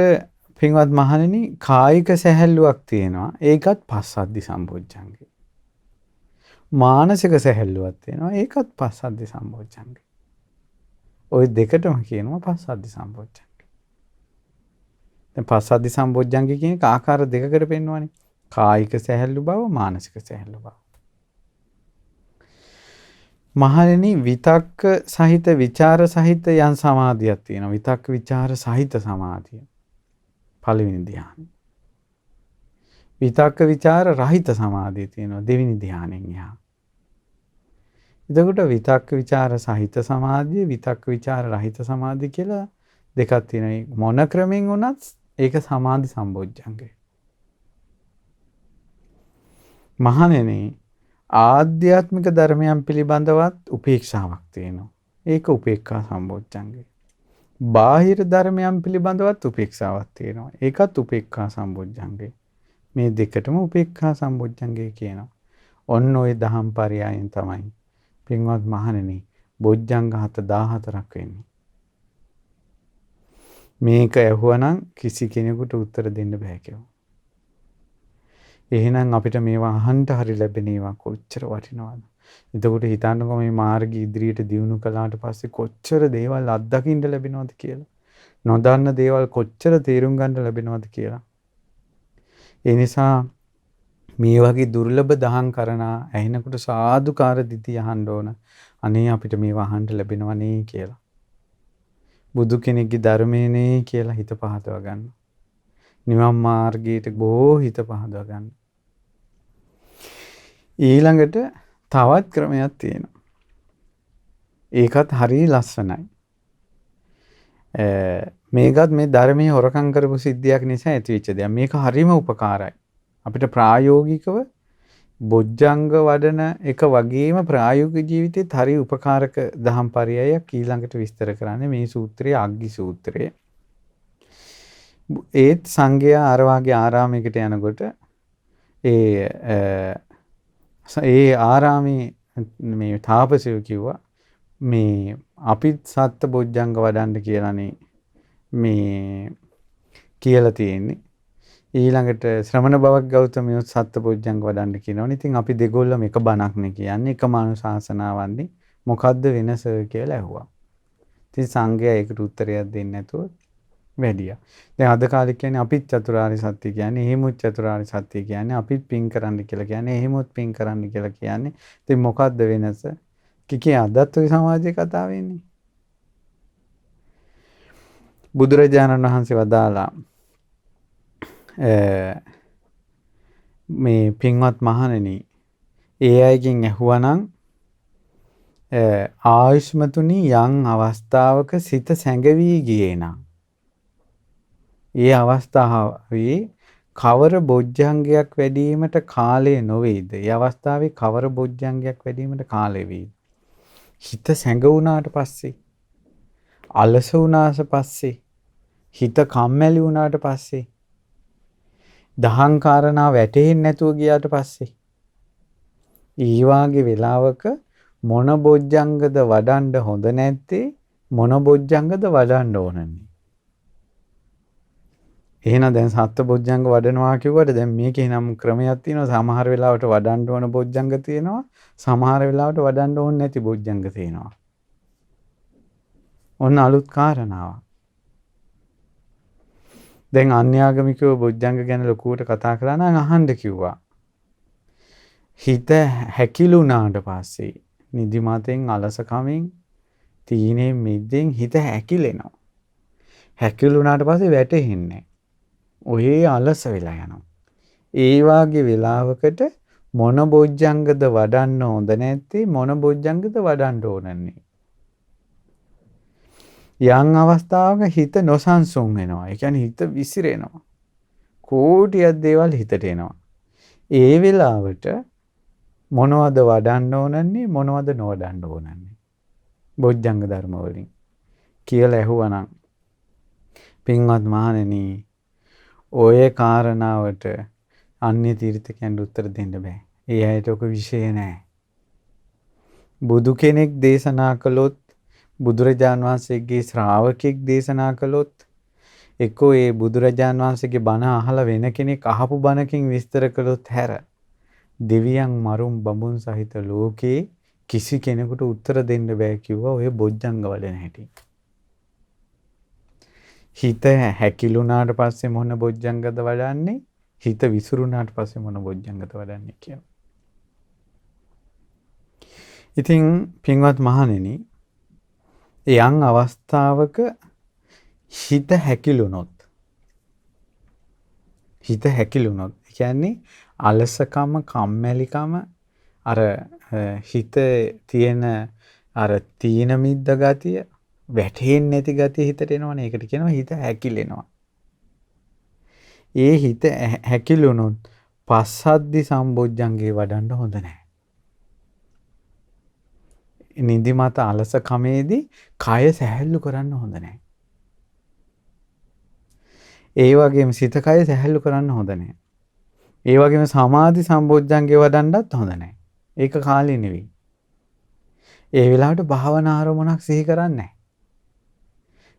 S1: පින්වත් මහණෙනි කායික සැහැල්ලුවක් තියෙනවා. ඒකත් පස්සද්ධි සම්බොජ්ජංගය. මානසික සැහැල්ලුවක් තියෙනවා. ඒකත් පස්සද්ධි සම්බොජ්ජංගය. ওই දෙකටම කියනවා පස්සද්ධි සම්බොජ්ජංගය. දැන් පස්සද්ධි සම්බොජ්ජංගය කියන එක ආකාර දෙකකට පෙන්වන්නේ. කායික සැහැල්ලු බව, මානසික සැහැල්ලු බව. මහණෙනි විතක්ක සහිත විචාර සහිත යම් සමාධියක් තියෙනවා. විතක්ක විචාර සහිත සමාධිය. පළවෙනි ධ්‍යානෙ. විතක්ක විචාර රහිත සමාධිය තියෙනවා දෙවෙනි ධ්‍යානෙන් එහා. එතකොට විතක්ක විචාර සහිත සමාධිය, විතක්ක විචාර රහිත සමාධිය කියලා දෙකක් තියෙනවා. මොන ක්‍රමෙන් වුණත් ඒක සමාධි සම්බොජ්ජංගය. මහණෙනි ආධ්‍යාත්මික ධර්මයන් පිළිබඳවත් උපේක්ෂාවක් තියෙනවා. ඒක උපේක්ඛා සම්බොජ්ජංගය. බාහිර ධර්මයන් පිළිබඳවත් උපේක්ෂාවක් තියෙනවා. ඒකත් උපේක්ඛා සම්බොජ්ජංගය. මේ දෙකටම උපේක්ඛා සම්බොජ්ජංගය කියනවා. ඔන්න ඔය දහම් පරයයන් තමයි පින්වත් මහණෙනි බොජ්ජංග 14ක් වෙන්නේ. මේක ඇහුවනම් කිසි කෙනෙකුට උත්තර දෙන්න බෑ කියලා. එහෙනම් අපිට මේවා අහන්න හරි ලැබෙන ඒවා කොච්චර වටිනවද? එතකොට හිතන්නකෝ මේ මාර්ගය ඉදිරියට දියුණු කළාට පස්සේ කොච්චර දේවල් අත්දකින්න ලැබෙනවද කියලා. නොදන්න දේවල් කොච්චර තේරුම් ගන්න ලැබෙනවද කියලා. ඒ නිසා මේ වගේ දුර්ලභ දහම් කරනා ඇහෙනකොට සාදුකාර දිදී අහන්න ඕන. අනේ අපිට මේවා අහන්න ලැබෙනවා නේ කියලා. බුදු කෙනෙක්ගේ ධර්මයේ නේ කියලා හිත පහදව ගන්න. නිවන් මාර්ගයට බොහෝ හිත පහදව ගන්න. ඊළඟට තවත් ක්‍රමයක් තියෙනවා. ඒකත් හරිය ලස්සනයි. මේකත් මේ ධර්මයේ හොරකම් කරපු සිද්ධියක් නිසා ඇතිවෙච්ච දෙයක්. මේක හරිම උපකාරයි. අපිට ප්‍රායෝගිකව බොජ්ජංග වඩන එක වගේම ප්‍රායෝගික ජීවිතේත් හරි උපකාරක දහම් පරයයක් ඊළඟට විස්තර කරන්නේ මේ සූත්‍රයේ අග්ගි සූත්‍රයේ. ඒත් සංඝයා අර වාගේ ආරාමයකට යනකොට ඒ ආරාමේ මේ තාපසයෝ කිව්වා මේ අපිත් සත්ත බොජ්ජංග වඩන්න කියලානේ මේ කියලා තියෙන්නේ. ඊළඟට ශ්‍රමණ බවක් ගෞතමියෝ සත්ත බොජ්ජංග වඩන්න කියනවනේ. ඉතින් අපි දෙගොල්ලම එක බණක්නේ කියන්නේ. එක මානුශාසනාවන්නේ. මොකද්ද වෙනස කියලා ඇහුවා. ඉතින් සංඝයා ඒකට උත්තරයක් දෙන්නේ නැතුව වැඩියා. දැන් අද කාලේ කියන්නේ අපිත් චතුරාර්ය සත්‍ය කියන්නේ, එහෙමුත් චතුරාර්ය සත්‍ය කියන්නේ, අපිත් පින් කරන්න කියලා කියන්නේ, එහෙමුත් පින් කරන්න කියලා කියන්නේ. ඉතින් මොකද්ද වෙනස? කිකේ අදත් ඔය සමාජයේ කතාව වෙන්නේ. බුදුරජාණන් වහන්සේ වදාලා මේ පින්වත් මහණෙනි, ඒ අයගෙන් ඇහුවනම් ආයුෂ්මතුනි යම් අවස්ථාවක සිත සැඟවී ගියේ නම් ඒ අවස්ථාවේ කවර බොජ්ජංගයක් වැඩිවීමට කාලය නොවේද? ඒ අවස්ථාවේ කවර බොජ්ජංගයක් වැඩිවීමට කාලය වේද? හිත සැඟවුණාට පස්සේ, අලස වුණාට පස්සේ, හිත කම්මැලි වුණාට පස්සේ, දහං කාරණා වැටෙන්නේ නැතුව ගියාට පස්සේ, ඊ වාගේ වෙලාවක මොන බොජ්ජංගද වඩන්න හොඳ නැත්තේ? මොන බොජ්ජංගද වඩන්න ඕනන්නේ? එහෙනම් දැන් සත්ත්ව බොජ්ජංග වඩනවා කිව්වට දැන් මේකේ නම් ක්‍රමයක් තියෙනවා. සමහර වෙලාවට වඩන්න ඕන බොජ්ජංග තියෙනවා. සමහර වෙලාවට වඩන්න ඕනේ නැති බොජ්ජංග තියෙනවා. ඔන්න අලුත් කාරණාවක්. දැන් අන්‍යාගමිකව බොජ්ජංග ගැන ලොකුවට කතා කළා නම් අහන්න කිව්වා. හිත හැකිලුණාට පස්සේ නිදිමතෙන් අලසකමින් තීනේ මිද්දෙන් හිත හැකිලෙනවා. හැකිලුණාට පස්සේ වැටෙන්නේ ඔහේ අලස වෙලා යනවා. ඒ වාගේ වෙලාවකට මොන බොජ්ජංගද වඩන්න හොඳ නැත්තේ? මොන බොජ්ජංගද වඩන්න ඕනන්නේ? යම් අවස්ථාවක හිත නොසන්සුන් වෙනවා. ඒ කියන්නේ හිත විසිරෙනවා. කෝටියක් දේවල් හිතට එනවා. ඒ වෙලාවට මොනවද වඩන්න ඕනන්නේ? මොනවද නොවඩන්න ඕනන්නේ? බොජ්ජංග ධර්ම වලින් කියලා ඇහුවනම් පින්වත් මහණෙනි, ඔය කාරණාවට අන්‍ය තීර්ථකයන්ට උත්තර දෙන්න බෑ. ඒ ඇයිට ඔක විශේෂ නෑ. බුදු කෙනෙක් දේශනා කළොත්, බුදුරජාන් වහන්සේගේ ශ්‍රාවකෙක් දේශනා කළොත්, එක්කෝ ඒ බුදුරජාන් වහන්සේගේ බණ අහලා වෙන කෙනෙක් අහපු බණකින් විස්තර කළොත් හැර දෙවියන් මරුන් බඹුන් සහිත ලෝකේ කිසි කෙනෙකුට උත්තර දෙන්න බෑ කිව්වා ඔය බොජ්ජංග වලින් හැටි. හිත හැකිලුණාට පස්සේ මොන බොජ්ජංගද වඩන්නේ? හිත විසිරුණාට පස්සේ මොන බොජ්ජංගද වඩන්නේ කියලා. ඉතින් පින්වත් මහණෙනි, යම් අවස්ථාවක හිත හැකිලුණොත්, කියන්නේ අලසකම, කම්මැලිකම, අර හිත තියෙන අර තීන මිද්ද ගතිය, වැටෙන්නේ නැති ගතිය හිතට එනවනේ. ඒකට කියනවා හිත හැකිලෙනවා. ඒ හිත හැකිලුණොත් පස්සද්ධි සම්බොජ්ජංගේ වඩන්න හොඳ නැහැ. නිදිමත අලස කමේදී කය සැහැල්ලු කරන්න හොඳ නැහැ. ඒ වගේම සිත කය සැහැල්ලු කරන්න හොඳ නැහැ. ඒ වගේම සමාධි සම්බොජ්ජංගේ වඩන්නත් හොඳ නැහැ. ඒක කාලේ නෙවෙයි. ඒ වෙලාවට භාවනා ආරමුණක් සිහි කරන්නේ නැහැ.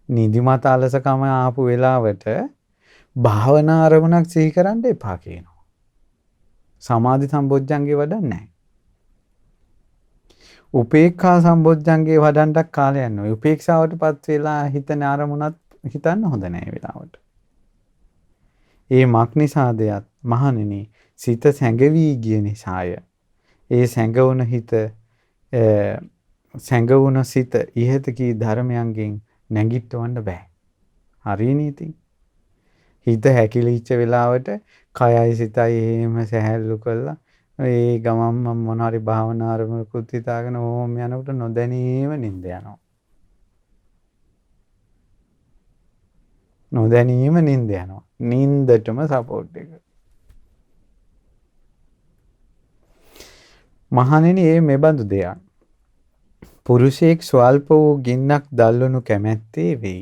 S1: නිදිමත අලසකම ආපු වෙලාවට භාවනා ආරමුණක් සිහි කරන්න එපා කියනවා. සමාධි සම්බොජ්ජංගේ වඩන්නේ නැහැ. උපේක්ඛා සම්බොජ්ජංගේ වඩන්නක් කාලය යනවා. උපේක්ෂාවටපත් වෙලා හිතන ආරමුණත් හිතන්න හොඳ නැහැ වෙලාවට. ඒ මක් නිසාදයක් මහණෙනි, සිත සැඟවී ගිය නිසාය. ඒ සැඟවුණ හිත සැඟවුණ සිත ඉහත කී ධර්මයන්ගෙන් නැගිටවන්න බෑ. හරිනේ ඉතින්. හිත හැකිලිච්ච වෙලාවට කයයි සිතයි එහෙම සැහැල්ලු කරලා ඒ ගමම්ම මොන හරි භාවනා අරමුණකුත් හිතාගෙන ඕම යනකොට නොදැනීම නිින්ද යනවා. නොදැනීම නිින්ද යනවා. නිින්දටම සපෝට් එක. මහණෙනි මේ මෙබඳු දෙයක්. පුරුෂයෙක් ස්වල්ප වූ ගින්නක් දැල්වනු කැමැත්තේ වෙයි.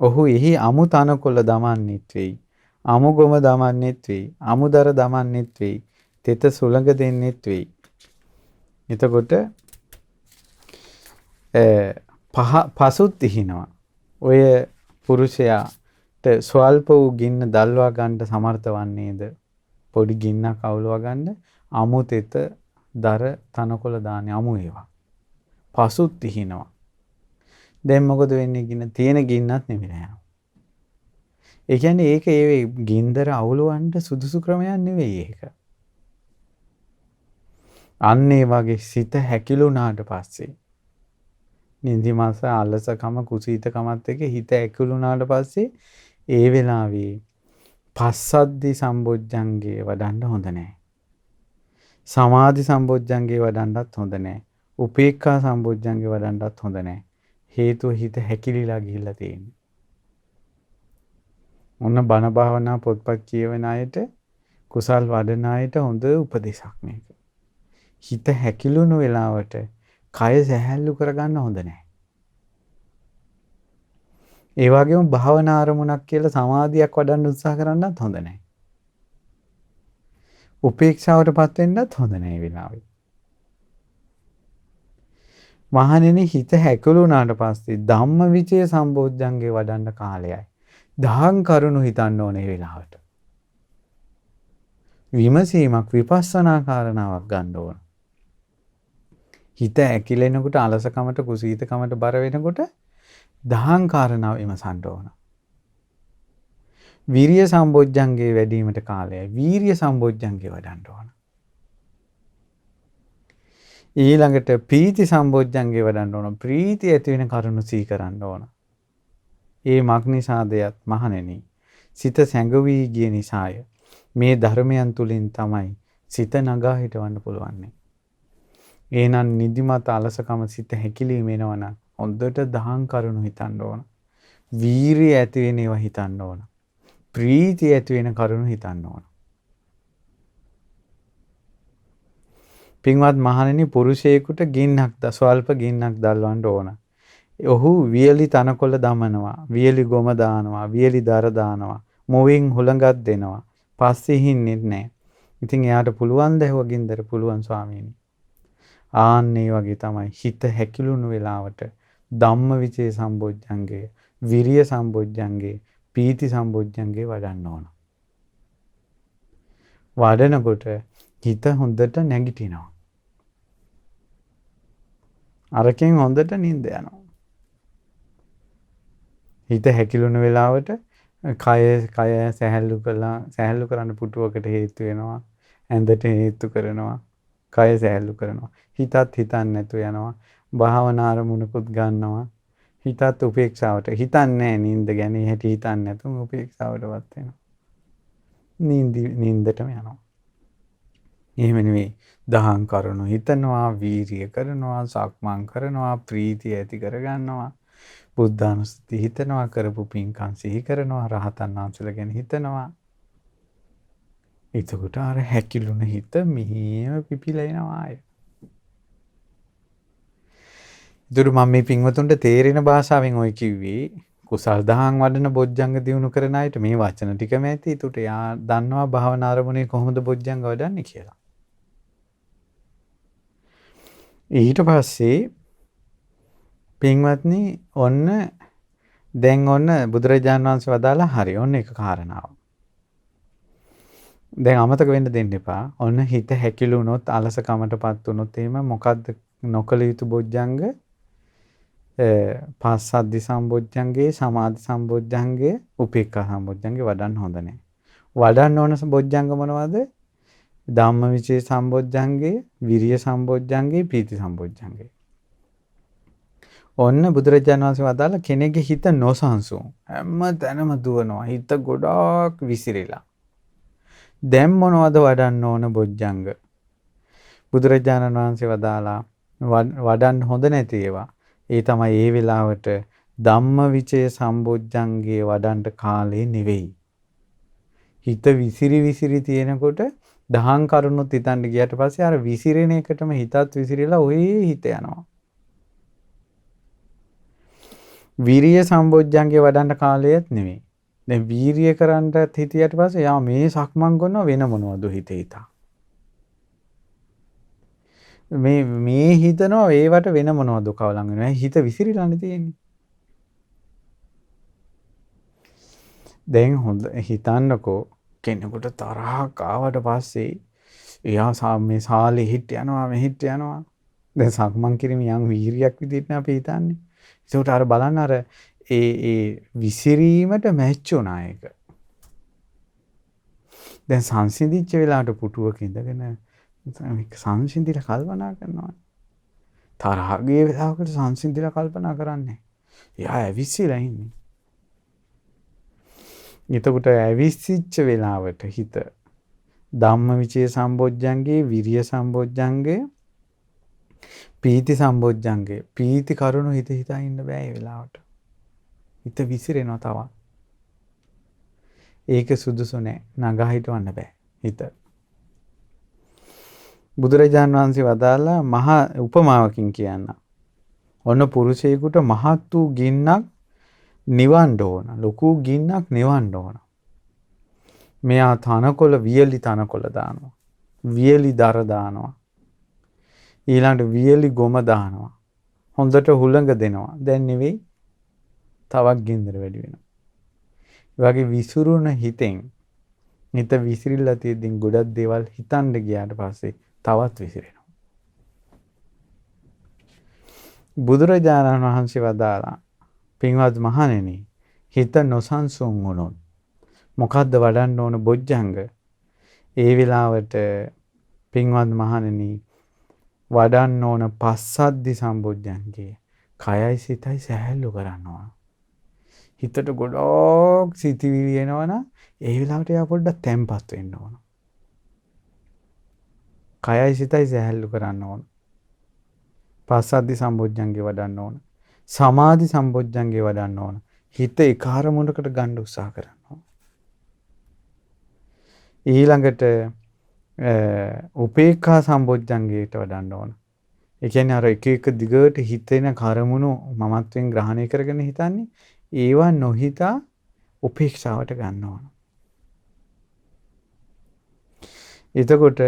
S1: ඔහු එහි අමු තනකොළ දමන්නෙත් වෙයි. අමු ගොම දමන්නෙත් වෙයි. අමුදර දමන්නෙත් වෙයි. තෙත සුළඟ දෙන්නෙත් වෙයි. එතකොට පසුත් ඉහිනවා. ඔය පුරුෂයාට ස්වල්ප වූ ගින්න දල්වා ගන්න සමර්ථ වන්නේද? පොඩි ගින්නක් අවුලවා ගන්න අමු තෙත දර තනකොළ දාන්නේ අමු ඒවා. පසුත් ඉහිනවා. දැන් මොකද වෙන්නේ? ගින්න තියෙන ගින්නත් නෙමෙයි යනවා. ඒ කියන්නේ ඒක ඒ ගින්දර අවුලවන්න සුදුසු ක්‍රමයක් නෙවෙයි ඒක. අන්න ඒ වගේ සිත හැකිලුණාට පස්සේ නිදිමස අලසකම කුසීතකමත් එක්ක හිත හැකිලුණාට පස්සේ ඒ වෙලාවේ පස්සද්ධි සම්බොජ්ජංගේ වඩන්න හොඳ නැහැ. සමාධි සම්බොජ්ජංගේ වඩන්නත් හොඳ නැහැ. උපේක්ඛා සම්බොජ්ජංගේ වඩන්නත් හොඳ නැහැ. හේතුව හිත හැකිලිලා ගිහිල්ලා තියෙන්නේ. ඔන්න බණ භාවනා පොත්පත් කියවන අයට කුසල් වඩන අයට හොඳ උපදේශක් මේක. හිත හැකිලුණු වෙලාවට කය සැහැල්ලු කරගන්න හොඳ නැහැ. ඒ වගේම භාවනා අරමුණක් කියලා සමාධියක් වඩන්න උත්සාහ කරන්නත් හොඳ නැහැ. උපේක්ෂාවටපත් වෙන්නත් හොඳ නැහැ ඒ වෙලාවේ. මහණෙනි හිත හැකිලුණාට පස්සේ ධම්මවිචය සම්බෝධ්‍යංගේ වඩන්න කාලයයි. දහං කරුණු හිතන්න ඕනේ වෙලාවට. විමසීමක් විපස්සනා කාරණාවක් ගන්න ඕන. හිත ඇකිලෙනකොට අලසකමට කුසීතකමට බර වෙනකොට දහං කාරණාව විමසන්න ඕන. වීරිය සම්බොජ්ජංගේ වැඩිවීමට කාලයයි. වීරිය සම්බොජ්ජංගේ වඩන්න ඕන. ඊළඟට ප්‍රීති සම්බොජ්ජංගේ වඩන්න ඕන. ප්‍රීතිය ඇති වෙන කරුණු සිහි කරන්න ඕන. ඒ මග්නිසාදයත් මහණෙනි සිත සැඟවී ගිය නිසාය. මේ ධර්මයන් තුලින් තමයි සිත නගා හිටවන්න පුළුවන්. එහෙනම් නිදිමත අලසකම සිත හැකිලීම එනවනම් හොඳට දහං කරුණු හිතන්න ඕන. වීරිය ඇති වෙන ඒවා හිතන්න ඕන. ප්‍රීතිය ඇති වෙන කරුණු හිතන්න ඕන. පින්වත් මහණෙනි පුරුෂයෙකුට ගින්නක් ස්වල්ප ගින්නක් දැල්වන්න ඕන. ඔහු වියලි තනකොළ දමනවා, වියලි ගොම දානවා, වියලි දර දානවා, මොවින් හුළඟක් දෙනවා. පස්සේ හින්නේ නැහැ. ඉතින් එයාට පුළුවන් ද ඒව ගින්දර පුළුවන් ස්වාමීනි. ආන්නේ වගේ තමයි හිත හැකිලුණු වෙලාවට ධම්මවිචේ සම්බොජ්ජංගේ, විරිය සම්බොජ්ජංගේ, පීති සම්බොජ්ජංගේ වඩන්න ඕන. වඩනකොට හිත හොඳට නැගිටිනවා. අරකින් හොඳට නිින්ද යනවා. හිත හැකිලුණු වෙලාවට කය සැහැල්ලු කරන්න පුටුවකට හේතු වෙනවා. ඇඳට හේතු කරනවා. කය සැහැල්ලු කරනවා. හිතත් හිතන්නේ නැතු යනවා. භාවනා අරමුණකුත් ගන්නවා. හිතත් උපේක්ෂාවට හිතන්නේ නිින්ද ගැන හැටි හිතන්නේ නැතුම උපේක්ෂාවටවත් වෙනවා. නිින්දටම යනවා. එහෙම නෙවෙයි. දහං කරුණු හිතනවා, වීරිය කරනවා, සක්මන් කරනවා, ප්‍රීතිය ඇති කරගන්නවා. බුද්ධානුස්සති හිතනවා, කරපු පින්කම් සිහි කරනවා, රහතන් වහන්සේලා ගැන හිතනවා. එතකොට අර හැකිලුණ හිත මෙහෙම පිපිලා එනවා ආය. දුරු මම මේ පින්වතුන්ට තේරෙන භාෂාවෙන් ඔය කිව්වේ කුසල් දහම් වඩන බොජ්ජංග දිනු කරන අයට මේ වචන ටිකම ඇති. ඒකට යා දන්නවා භාවනා ආරමුණේ කොහොමද බොජ්ජංග වඩන්නේ කියලා. ඊට පස්සේ පින්වත්නි ඔන්න දැන් ඔන්න බුදුරජාණන් වහන්සේ වදාලා හරි ඔන්න එක කාරණාව. දැන් අමතක වෙන්න දෙන්න එපා. ඔන්න හිත හැකිලුණොත් අලසකමටපත් වුණොත් එහෙම මොකද්ද නොකල යුතු බොජ්ජංග? පස්සද්ධි සම්බොජ්ජංගේ, සමාධි සම්බොජ්ජංගේ, උපේක්ඛා සම්බොජ්ජංගේ වඩන්න හොඳ නැහැ. වඩන්න ඕන බොජ්ජංග මොනවද? ධම්මවිචේ සම්බොජ්ජංගේ, විරිය සම්බොජ්ජංගේ, පීති සම්බොජ්ජංගේ. ඔන්න බුදුරජාණන් වහන්සේ වදාළ කෙනෙක්ගේ හිත නොසන්සුන්. හැම තැනම දුවනවා. හිත ගොඩාක් විසිරිලා. දැන් මොනවද වඩන්න ඕන බොජ්ජංග? බුදුරජාණන් වහන්සේ වදාලා වඩන්න හොඳ නැති ඒවා. ඒ තමයි ඒ වෙලාවට ධම්මවිචය සම්බොජ්ජංගේ වඩන්න කාලේ නෙවෙයි. හිත විසිරි තියෙනකොට දහං කරුණුත් හිතන්න ගියට පස්සේ අර විසිරෙන එකටම හිතත් විසිරිලා ඔය හිත යනවා. වීරිය සම්බොජ්ජංගේ වඩන්න කාලයත් නෙවෙයි. දැන් වීරිය කරන්නත් හිතියට පස්සේ යා මේ සක්මන් කරනවා වෙන මොනවද හිතේ හිතා. මේ හිතනවා ඒවට වෙන මොනවද කවලම් වෙනවා. හිත විසිරිලානේ තියෙන්නේ. දැන් හොඳ හිතන්නකෝ කෙනෙකුට තරහක් ආවට පස්සේ එයා මේ සාලේ හිට යනවා මෙහිට යනවා. දැන් සක්මන් කිරීම යම් වීරියක් විදිහට අපි හිතන්නේ. ඒකට අර බලන්න අර ඒ විසිරීමට මැච් වුණා ඒක. දැන් සංසිඳිච්ච වෙලාවට පුටුවක ඉඳගෙන සංසිඳිලා කල්පනා කරනවා. තරහගේ වෙලාවකට සංසිඳිලා කල්පනා කරන්නේ. එයා ඇවිස්සීලා ඉන්නේ. එතකොට ඇවිස්සිච්ච වෙලාවට හිත ධම්මවිචේ සම්බොජ්ජංගේ විරිය සම්බොජ්ජංගේ පීති සම්බොජ්ජංගේ පීති කරුණු හිත හිතා ඉන්න බෑ ඒ වෙලාවට. හිත විසිරෙනවා තවත්. ඒක සුදුසු නෑ. නගා හිටවන්න බෑ හිත. බුදුරජාණන් වහන්සේ වදාලා මහා උපමාවකින් කියන්න. ඔන්න පුරුෂයෙකුට මහත් වූ ගින්නක් නිවන්න ඕන. ලොකු ගින්නක් නිවන්න ඕන. මෙයා තනකොළ වියලි තනකොළ දානවා. වියලි දර දානවා. ඊළඟට වියලි ගොම දානවා. හොඳට හුළඟ දෙනවා. දැන් නෙවෙයි තවත් ගින්දර වැඩි වෙනවා. ඒ වගේ විසිරුණ හිතෙන් හිත විසිරිලා තියෙද්දී ගොඩක් දේවල් හිතන්න ගියාට පස්සේ තවත් විසිරෙනවා. බුදුරජාණන් වහන්සේ වදාලා පින්වත් මහණෙනි හිත නොසන්සුන් වුණොත් මොකද්ද වඩන්න ඕන බොජ්ජංග? ඒ වෙලාවට පින්වත් මහණෙනි වඩන්න ඕන පස්සද්ධි සම්බොජ්ජංගේ කයයි සිතයි සැහැල්ලු කරනවා. හිතට ගොඩක් සිතිවිලි එනවනම් ඒ වෙලාවට යා පොඩ්ඩක් තැම්පත් වෙන්න ඕන. කයයි සිතයි සැහැල්ලු කරන්න ඕන. පස්සද්ධි සම්බොජ්ජංගේ වඩන්න ඕන. සමාධි සම්බොජ්ජංගේ වඩන්න ඕන. හිත එක අරමුණකට ගන්න උත්සාහ කරන්න ඕන. ඊළඟට උපේක්ඛා සම්බොජ්ජංගයට වඩන්න ඕන. ඒ කියන්නේ අර එක එක දිගට හිතෙන කර්මුණු මමත්වෙන් ග්‍රහණය කරගෙන හිතන්නේ ඒවා නොහිතා උපේක්ෂාවට ගන්න ඕන. එතකොට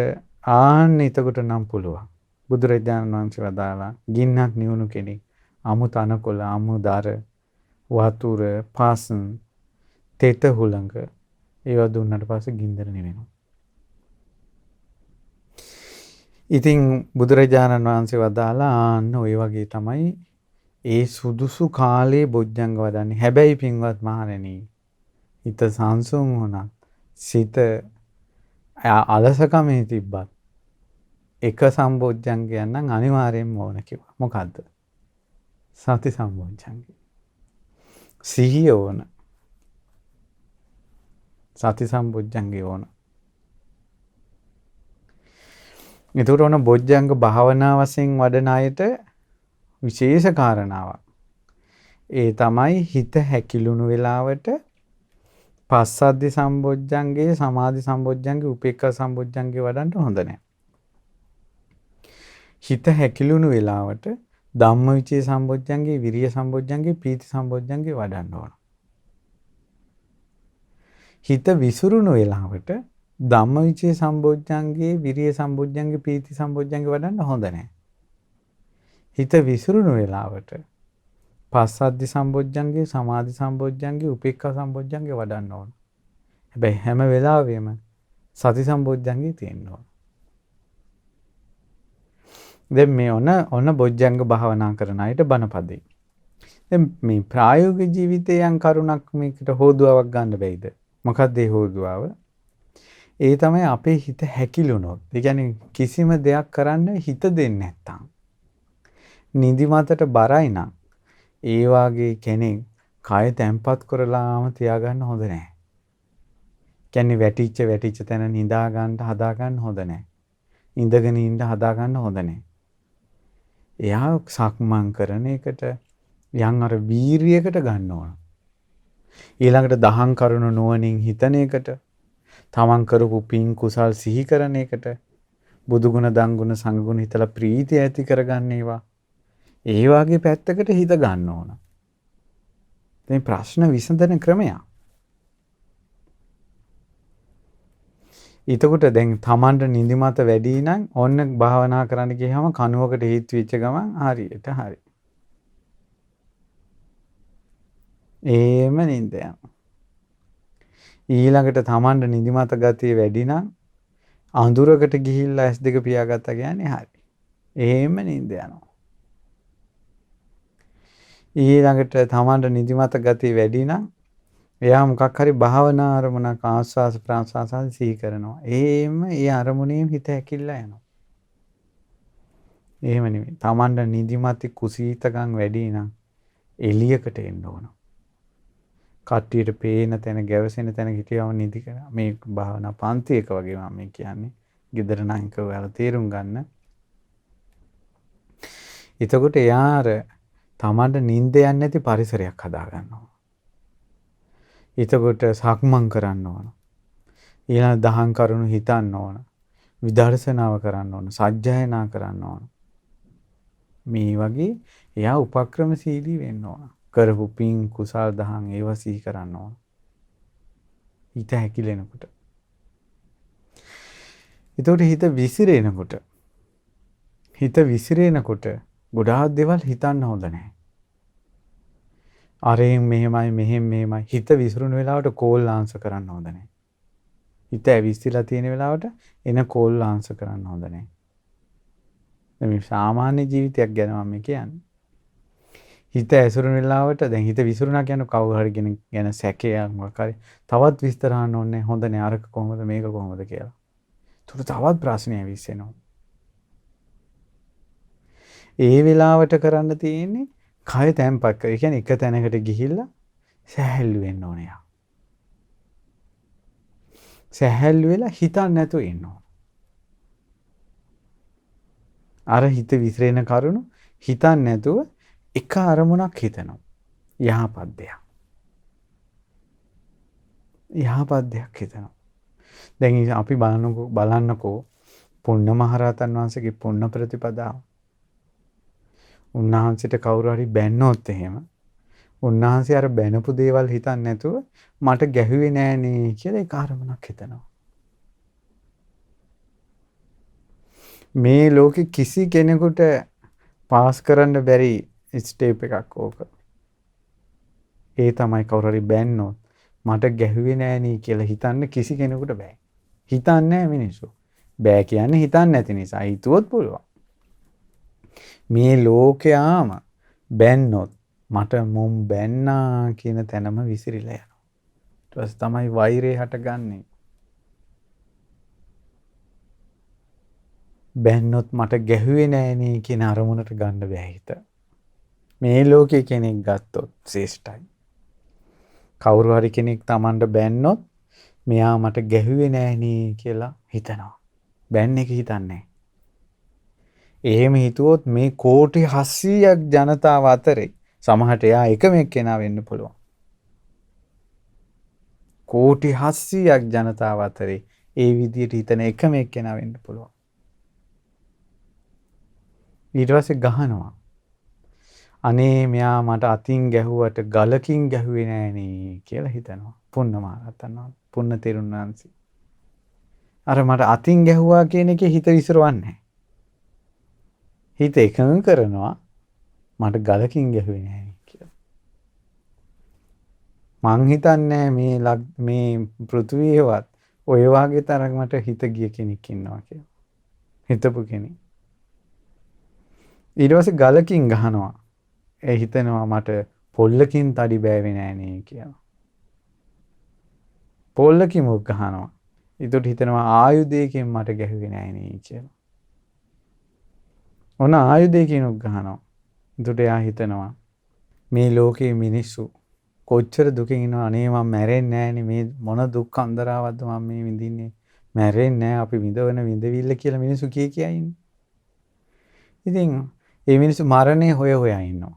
S1: එතකොට නම් පුළුවන්. බුදුරජාණන් වහන්සේ වදාලා ගින්නක් නිවුණු කෙනෙක් අමු තනකොළ අමු දර වතුර පාසන් තෙත හුළඟ ඒවා දුන්නට පස්සේ ගින්දර නිවෙනවා. ඉතින් බුදුරජාණන් වහන්සේ වදාලා ඔය වගේ තමයි ඒ සුදුසු කාලේ බොජ්ජංග වඩන්නේ. හැබැයි පින්වත් මහණෙනි හිත සංසුන් වුණත් සිත අලසකමේ තිබ්බත් එක සම්බොජ්ජංගයක් නම් අනිවාර්යෙන්ම ඕන කිව්වා. මොකද්ද? සති සම්බොජ්ජංගය. සිහිය ඕන. සති සම්බොජ්ජංගය ඕන. එතකොට ඕන බොජ්ජංග භාවනා වශයෙන් වඩන අයට විශේෂ කාරණාවක්. ඒ තමයි හිත හැකිලුණු වෙලාවට පස්සද්ධි සම්බොජ්ජංගේ සමාධි සම්බොජ්ජංගේ උපේක්ඛා සම්බොජ්ජංගේ වඩන්න හොඳ නැහැ. හිත හැකිලුණු වෙලාවට ධම්මවිචේ සම්බොජ්ජංගේ විරිය සම්බොජ්ජංගේ පීති සම්බොජ්ජංගේ වඩන්න ඕන. හිත විසිරුණු වෙලාවට ධම්මවිචේ සම්බොජ්ජංගේ විරිය සම්බොජ්ජංගේ පීති සම්බොජ්ජංගේ වඩන්න හොඳ නැහැ. හිත විසිරුණු වෙලාවට පස්සද්ධි සම්බොජ්ජංගේ සමාධි සම්බොජ්ජංගේ උපේක්ඛා සම්බොජ්ජංගේ වඩන්න ඕන. හැබැයි හැම වෙලාවෙම සති සම්බොජ්ජංගේ තියෙන්න ඕන. දැන් මේ ඔන්න බොජ්ජංග භාවනා කරන අයට බණපදේ. දැන් මේ ප්‍රායෝගික ජීවිතයේ යම් කරුණක් මේකට හෝදුවාවක් ගන්න බැයිද? මොකක්ද ඒ හෝදුවාව? ඒ තමයි අපේ හිත හැකිලුණොත්. ඒ කියන්නේ කිසිම දෙයක් කරන්න හිත දෙන්නේ නැත්තම්. නිදිමතට බරයි නම් ඒ වාගේ කෙනෙක් කය තැම්පත් කරලාම තියාගන්න හොඳ නැහැ. කියන්නේ වැටිච්ච තැන නිදා ගන්න හදා ගන්න හොඳ නැහැ. ඉඳගෙන ඉන්න හදා ගන්න හොඳ නැහැ. එයා සක්මන් කරන එකට යම් අර වීරියකට ගන්න ඕන. ඊළඟට දහම් කරුණු නුවණින් හිතන එකට, තමන් කරපු පින් කුසල් සිහි කරන එකට, බුදුගුණ දංගුණ සංගුණ හිතලා ප්‍රීතිය ඇති කරගන්න ඒවා. ඒ වාගේ පැත්තකට හිත ගන්න ඕන. මේ ප්‍රශ්න විසඳන ක්‍රමයක්. එතකොට දැන් තමන්ට නිදිමත වැඩි නම් ඔන්න භාවනා කරන්න ගියාම කනුවකට හේතු වෙච්ච ගමන් හරියට හරි. ඒම නින්ද යනවා. ඊළඟට තමන්ට නිදිමත ගතිය වැඩි නම් අඳුරකට ගිහිල්ලා S2 පියාගත්තා කියන්නේ හරි. එහෙම නින්ද යනවා. ඊළඟට තමන්ට නිදිමත ගතිය වැඩි නම් එයා මොකක් හරි භාවනා අරමුණක් ආස්වාස ප්‍රාස්වාසයෙන් සිහි කරනවා. එහෙම ඒ අරමුණේම හිත ඇකිල්ලා යනවා. එහෙම නෙමෙයි. තමන්ට නිදිමත කුසීතකම් වැඩි නම් එළියකට එන්න ඕන. කට්ටියට පේන තැන ගැවසෙන තැන හිටියම නිදි කරා. මේ භාවනා පන්ති එක වගේ මම මේ කියන්නේ. gedara නම් එක ඔයාලා තේරුම් ගන්න. එතකොට යාර තමන්ට නිින්ද යන්නේ නැති පරිසරයක් හදා ගන්නවා. එතකොට සක්මන් කරන්න ඕන. ඊළඟ දහම් කරුණු හිතන්න ඕන. විදර්ශනාව කරන්න ඕන. සජ්ජායනා කරන්න ඕන. මේ වගේ එයා උපක්‍රමශීලී වෙන්න ඕන. කරපු පින් කුසල් දහම් ඒවා සිහි කරන්න ඕන. හිත හැකිලෙනකොට. එතකොට හිත විසිරෙනකොට ගොඩාක් දේවල් හිතන්න හොඳ නැහැ. අරෙන් මෙහෙමයි හිත විසිරුණු වෙලාවට කෝල් ආන්සර් කරන්න හොඳ නැහැ. හිත ඇවිස්සලා තියෙන වෙලාවට එන කෝල් ආන්සර් කරන්න හොඳ නැහැ. මේ සාමාන්‍ය ජීවිතයක් ගැන මම කියන්නේ. හිත ඇසුරුණු වෙලාවට දැන් හිත විසිරුණා කියන්නේ කවුරු හරි ගැන සැකයක් මොකක් හරි තවත් විස්තර අහන්න ඕනේ හොඳ නෑ අරක කොහොමද මේක කොහොමද කියලා. ඒකට තවත් ප්‍රශ්නයක් විශ්සෙනවා. ඒ වෙලාවට කරන්න තියෙන්නේ කය තැම්පත් කර. ඒ කියන්නේ එක තැනකට ගිහිල්ලා සැහැල්ලු වෙන්න ඕනේ. සැහැල්ලු වෙලා හිතන්න නැතුව ඉන්න ඕන. අර හිත විසිරෙන කරුණු හිතන්න නැතුව එක අරමුණක් හිතනවා. යහපත් දෙයක්. යහපත් දෙයක් හිතනවා. දැන් අපි බලන්නකෝ පුන්න මහරහතන් වහන්සේගේ පුන්න ප්‍රතිපදාව. උන්වහන්සේට කවුරු හරි බැන්නොත් එහෙම උන්වහන්සේ අර බැනපු දේවල් හිතන්නේ නැතුව මට ගැහුවේ නෑනේ කියලා ඒ කාරණයක් හිතනවා. මේ ලෝකෙ කිසි කෙනෙකුට පාස් කරන්න බැරි ස්ටේප් එකක් ඕක. ඒ තමයි කවුරු හරි බැන්නොත් මට ගැහුවේ නෑනේ කියලා හිතන්න කිසි කෙනෙකුට බෑ. හිතන්නේ නෑ මිනිස්සු. බෑ කියන්නේ හිතන්නේ නැති නිසා. හිතුවොත් පුළුවන්. මේ ලෝකයාම බැන්නොත් මට මුම් බැන්නා කියන තැනම විසිරිලා යනවා. ඊට පස්සේ තමයි වෛරය හටගන්නේ. බැන්නොත් මට ගැහුවේ නෑනේ කියන අරමුණට ගන්න බෑ හිත. මේ ලෝකේ කෙනෙක් ගත්තොත් ශ්‍රේෂ්ඨයි. කවුරු හරි කෙනෙක් Tamanට බැන්නොත් මෙයා මට ගැහුවේ නෑනේ කියලා හිතනවා. බැන්න එක හිතන්නේ. එහෙම හිතුවොත් මේ කෝටි 700ක් ජනතාව අතරේ සමහරට එයා එකම එක්කෙනා වෙන්න පුළුවන්. කෝටි 700ක් ජනතාව අතරේ ඒ විදිහට හිතන එකම එක්කෙනා වෙන්න පුළුවන්. ඊට පස්සේ ගහනවා. අනේ මෙයා මට අතින් ගැහුවට ගලකින් ගැහුවේ නෑනේ කියලා හිතනවා. පුන්න මහරහතන් වහන්සේ, පුන්න තෙරුන් වහන්සේ. අර මට අතින් ගැහුවා කියන එකේ හිත විසිරවන්නේ. හිත එකඟ කරනවා මට ගලකින් ගැහුවේ නෑනේ කියලා. මං හිතන්නේ මේ පෘථුවියවත් ඔය වාගේ තරමට හිත ගිය කෙනෙක් ඉන්නවා කියලා. හිතපු කෙනෙක්. ඊට පස්සේ ගලකින් ගහනවා. ඒ හිතනවා මට පොල්ලකින් තඩි බෑවේ නෑනේ කියලා. පොල්ලකින් මුක් ගහනවා. ඊට හිතනවා ආයුධයකින් මට ගැහුවේ නෑනේ කියලා. ඔන්න ආයුධයකින් උක් ගහනවා. ඊට එයා හිතනවා මේ ලෝකයේ මිනිස්සු කොච්චර දුකින් ඉන්නව අනේ මම මැරෙන්නේ නැහනේ මේ මොන දුක් අන්දරාවක්ද මම මේ විඳින්නේ මැරෙන්නේ නැහැ අපි විඳවන විඳවිල්ල කියලා මිනිස්සු කිය ඉන්නේ. ඉතින් මේ මිනිස්සු මරණය හොය හොයා ඉන්නවා.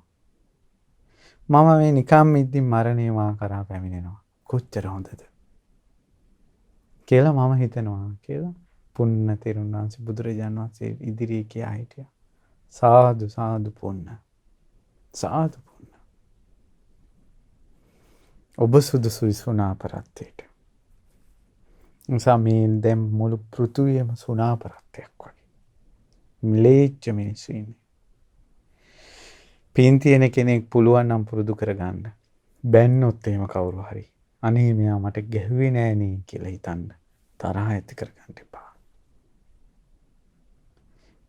S1: මම මේ නිකම් ඉද්දි මරණය මා කරා පැමිණෙනවා. කොච්චර හොඳද කියලා මම හිතනවා කියලා පුන්න තෙරුන් වහන්සේ බුදුරජාණන් වහන්සේ ඉදිරියේ කියා හිටියා. සාදු සාදු පුන්න. සාදු පුන්න. ඔබ සුදුසුයි සුණාපරත්තේට. නිසා මේ දැන් මුළු පෘථුවියම සුණාපරත්තයක් වගේ. මිලේච්ච මිනිස්සු ඉන්නේ. පින් තියෙන කෙනෙක් පුළුවන් නම් පුරුදු කරගන්න. බැන්නොත් එහෙම කවුරු හරි. අනේ මෙයා මට ගැහුවේ නෑනේ කියලා හිතන්න. තරහ ඇති කරගන්න එපා.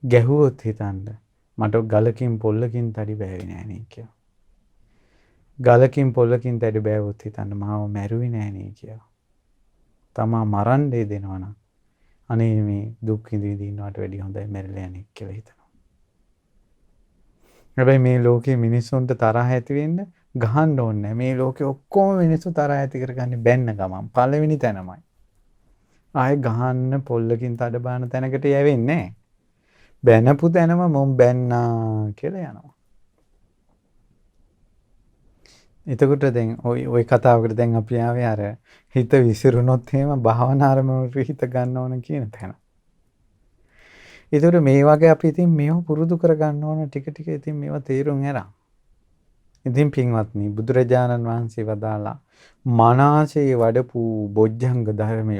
S1: ගැහුවොත් හිතන්න මට ගලකින් පොල්ලකින් තඩි බෑවේ නෑනේ කියලා. ගලකින් පොල්ලකින් තඩි බෑවොත් හිතන්න මාව මැරුවේ නෑනේ කියලා. තමා මරන්නේ දෙනවනම් අනේ මේ දුක් විඳින්න ඉන්නවට වැඩිය හොඳයි මැරිලා යන්නේ කියලා හිතනවා. හැබැයි මේ ලෝකේ මිනිස්සුන්ට තරහ ඇති වෙන්න ගහන්න ඕනේ නැහැ. මේ ලෝකේ ඔක්කොම මිනිස්සු තරහ ඇති කරගන්නේ බැන්න ගමන්. පළවෙනි තැනමයි. ආයේ ගහන්න පොල්ලකින් තඩ බාන තැනකට යවෙන්නේ නැහැ. බැනපු තැනම මොම් බැන්නා කියලා යනවා. එතකොට දැන් ওই කතාවකට දැන් අපි ආවේ අර හිත විසිරුණොත් එහෙම භාවනා අරමුණට හිත ගන්න ඕන කියන තැන. ඒතකොට මේ වගේ අපි ඉතින් මේව පුරුදු කර ගන්න ඕන ටික ටික ඉතින් මේවා තේරුම් අරන්. ඉතින් පින්වත්නි බුදුරජාණන් වහන්සේ වදාලා මනසේ වඩපු බොජ්ජංග ධර්මය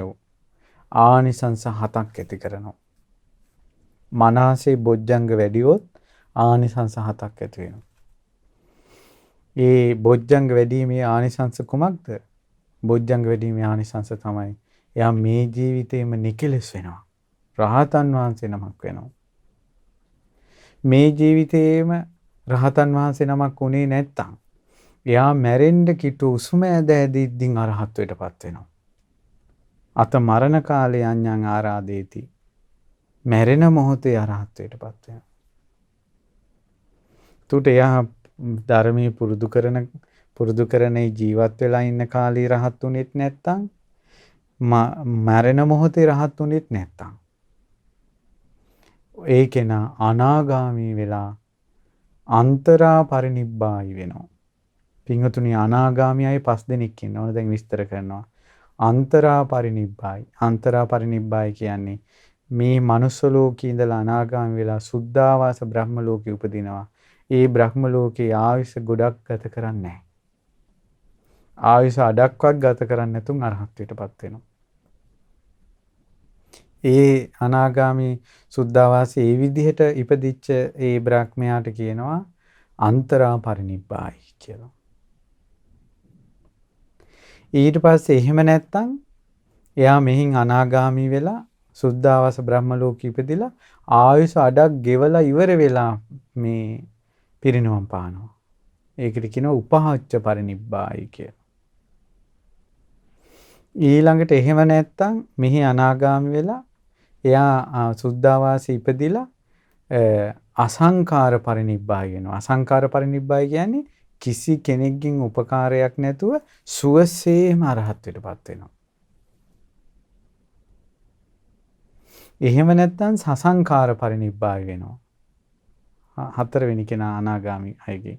S1: ආනිසංස 7ක් ඇති කරනවා. මනසේ බොජ්ජංග වැඩිවොත් ආනිසංස 7ක් ඇති වෙනවා. ඒ බොජ්ජංග වැඩිීමේ ආනිසංස කුමක්ද? බොජ්ජංග වැඩිීමේ ආනිසංස තමයි එයා මේ ජීවිතේම නිකලස් වෙනවා. රහතන් වහන්සේ නමක් වෙනවා. මේ ජීවිතේම රහතන් වහන්සේ නමක් උනේ නැත්තම් එයා මැරෙන්න කිට්ටු උසුම ඇදීද්දින් අරහත්වයටපත් වෙනවා. අත මරණ කාලේ අඤ්ඤං ආරාදේති. මැරෙන මොහොතේ අරහත්වයටපත් වෙනවා. තුට එයා ධර්මයේ පුරුදු කරන ජීවත් වෙලා ඉන්න කාලේ රහත් උනේත් නැත්තම් මරණ මොහොතේ රහත් උනේත් නැත්තම් ඒ කෙනා අනාගාමී වෙලා අන්තරා පරිනිබ්බායි වෙනවා. පින්වතුනි අනාගාමීයි 5 දෙනෙක් ඉන්නවා. දැන් විස්තර කරනවා. අන්තරා පරිනිබ්බායි. අන්තරා පරිනිබ්බායි කියන්නේ මේ මනුස්ස ලෝකේ ඉඳලා අනාගාමී වෙලා සුද්ධාවාස බ්‍රහ්ම ලෝකේ උපදිනවා. ඒ බ්‍රහ්ම ලෝකේ ආයුෂ ගොඩක් ගත කරන්නේ නැහැ. ආයුෂ අඩක්වත් ගත කරන්නේ නැතුන් අරහත්ත්වයටපත් වෙනවා. ඒ අනාගාමී සුද්ධාවාසී ඒ විදිහට ඉපදිච්ච ඒ බ්‍රහ්මයාට කියනවා අන්තරා පරිනිබ්බායි කියලා. ඊට පස්සේ එහෙම නැත්තම් එයා මෙහින් අනාගාමී වෙලා සුද්ධාවාස බ්‍රහ්ම ලෝකෙ ඉපදිලා ආයුෂ අඩක් ගෙවලා ඉවර වෙලා මේ පිරිනවම් පානවා. ඒකට කියනවා උපහාච්ච පරිනිබ්බායි කියලා. ඊළඟට එහෙම නැත්තම් මෙහි අනාගාමී වෙලා එයා සුද්ධාවාසී ඉපදිලා අසංකාර පරිනිබ්බායි වෙනවා. අසංකාර පරිනිබ්බායි කියන්නේ කිසි කෙනෙක්ගෙන් උපකාරයක් නැතුව සුවසේම අරහත්ත්වයටපත් වෙනවා. එහෙම නැත්තම් සසංකාර පරිනිබ්බායි වෙනවා. 4 වෙනි කෙනා අනාගාමී අයගේ.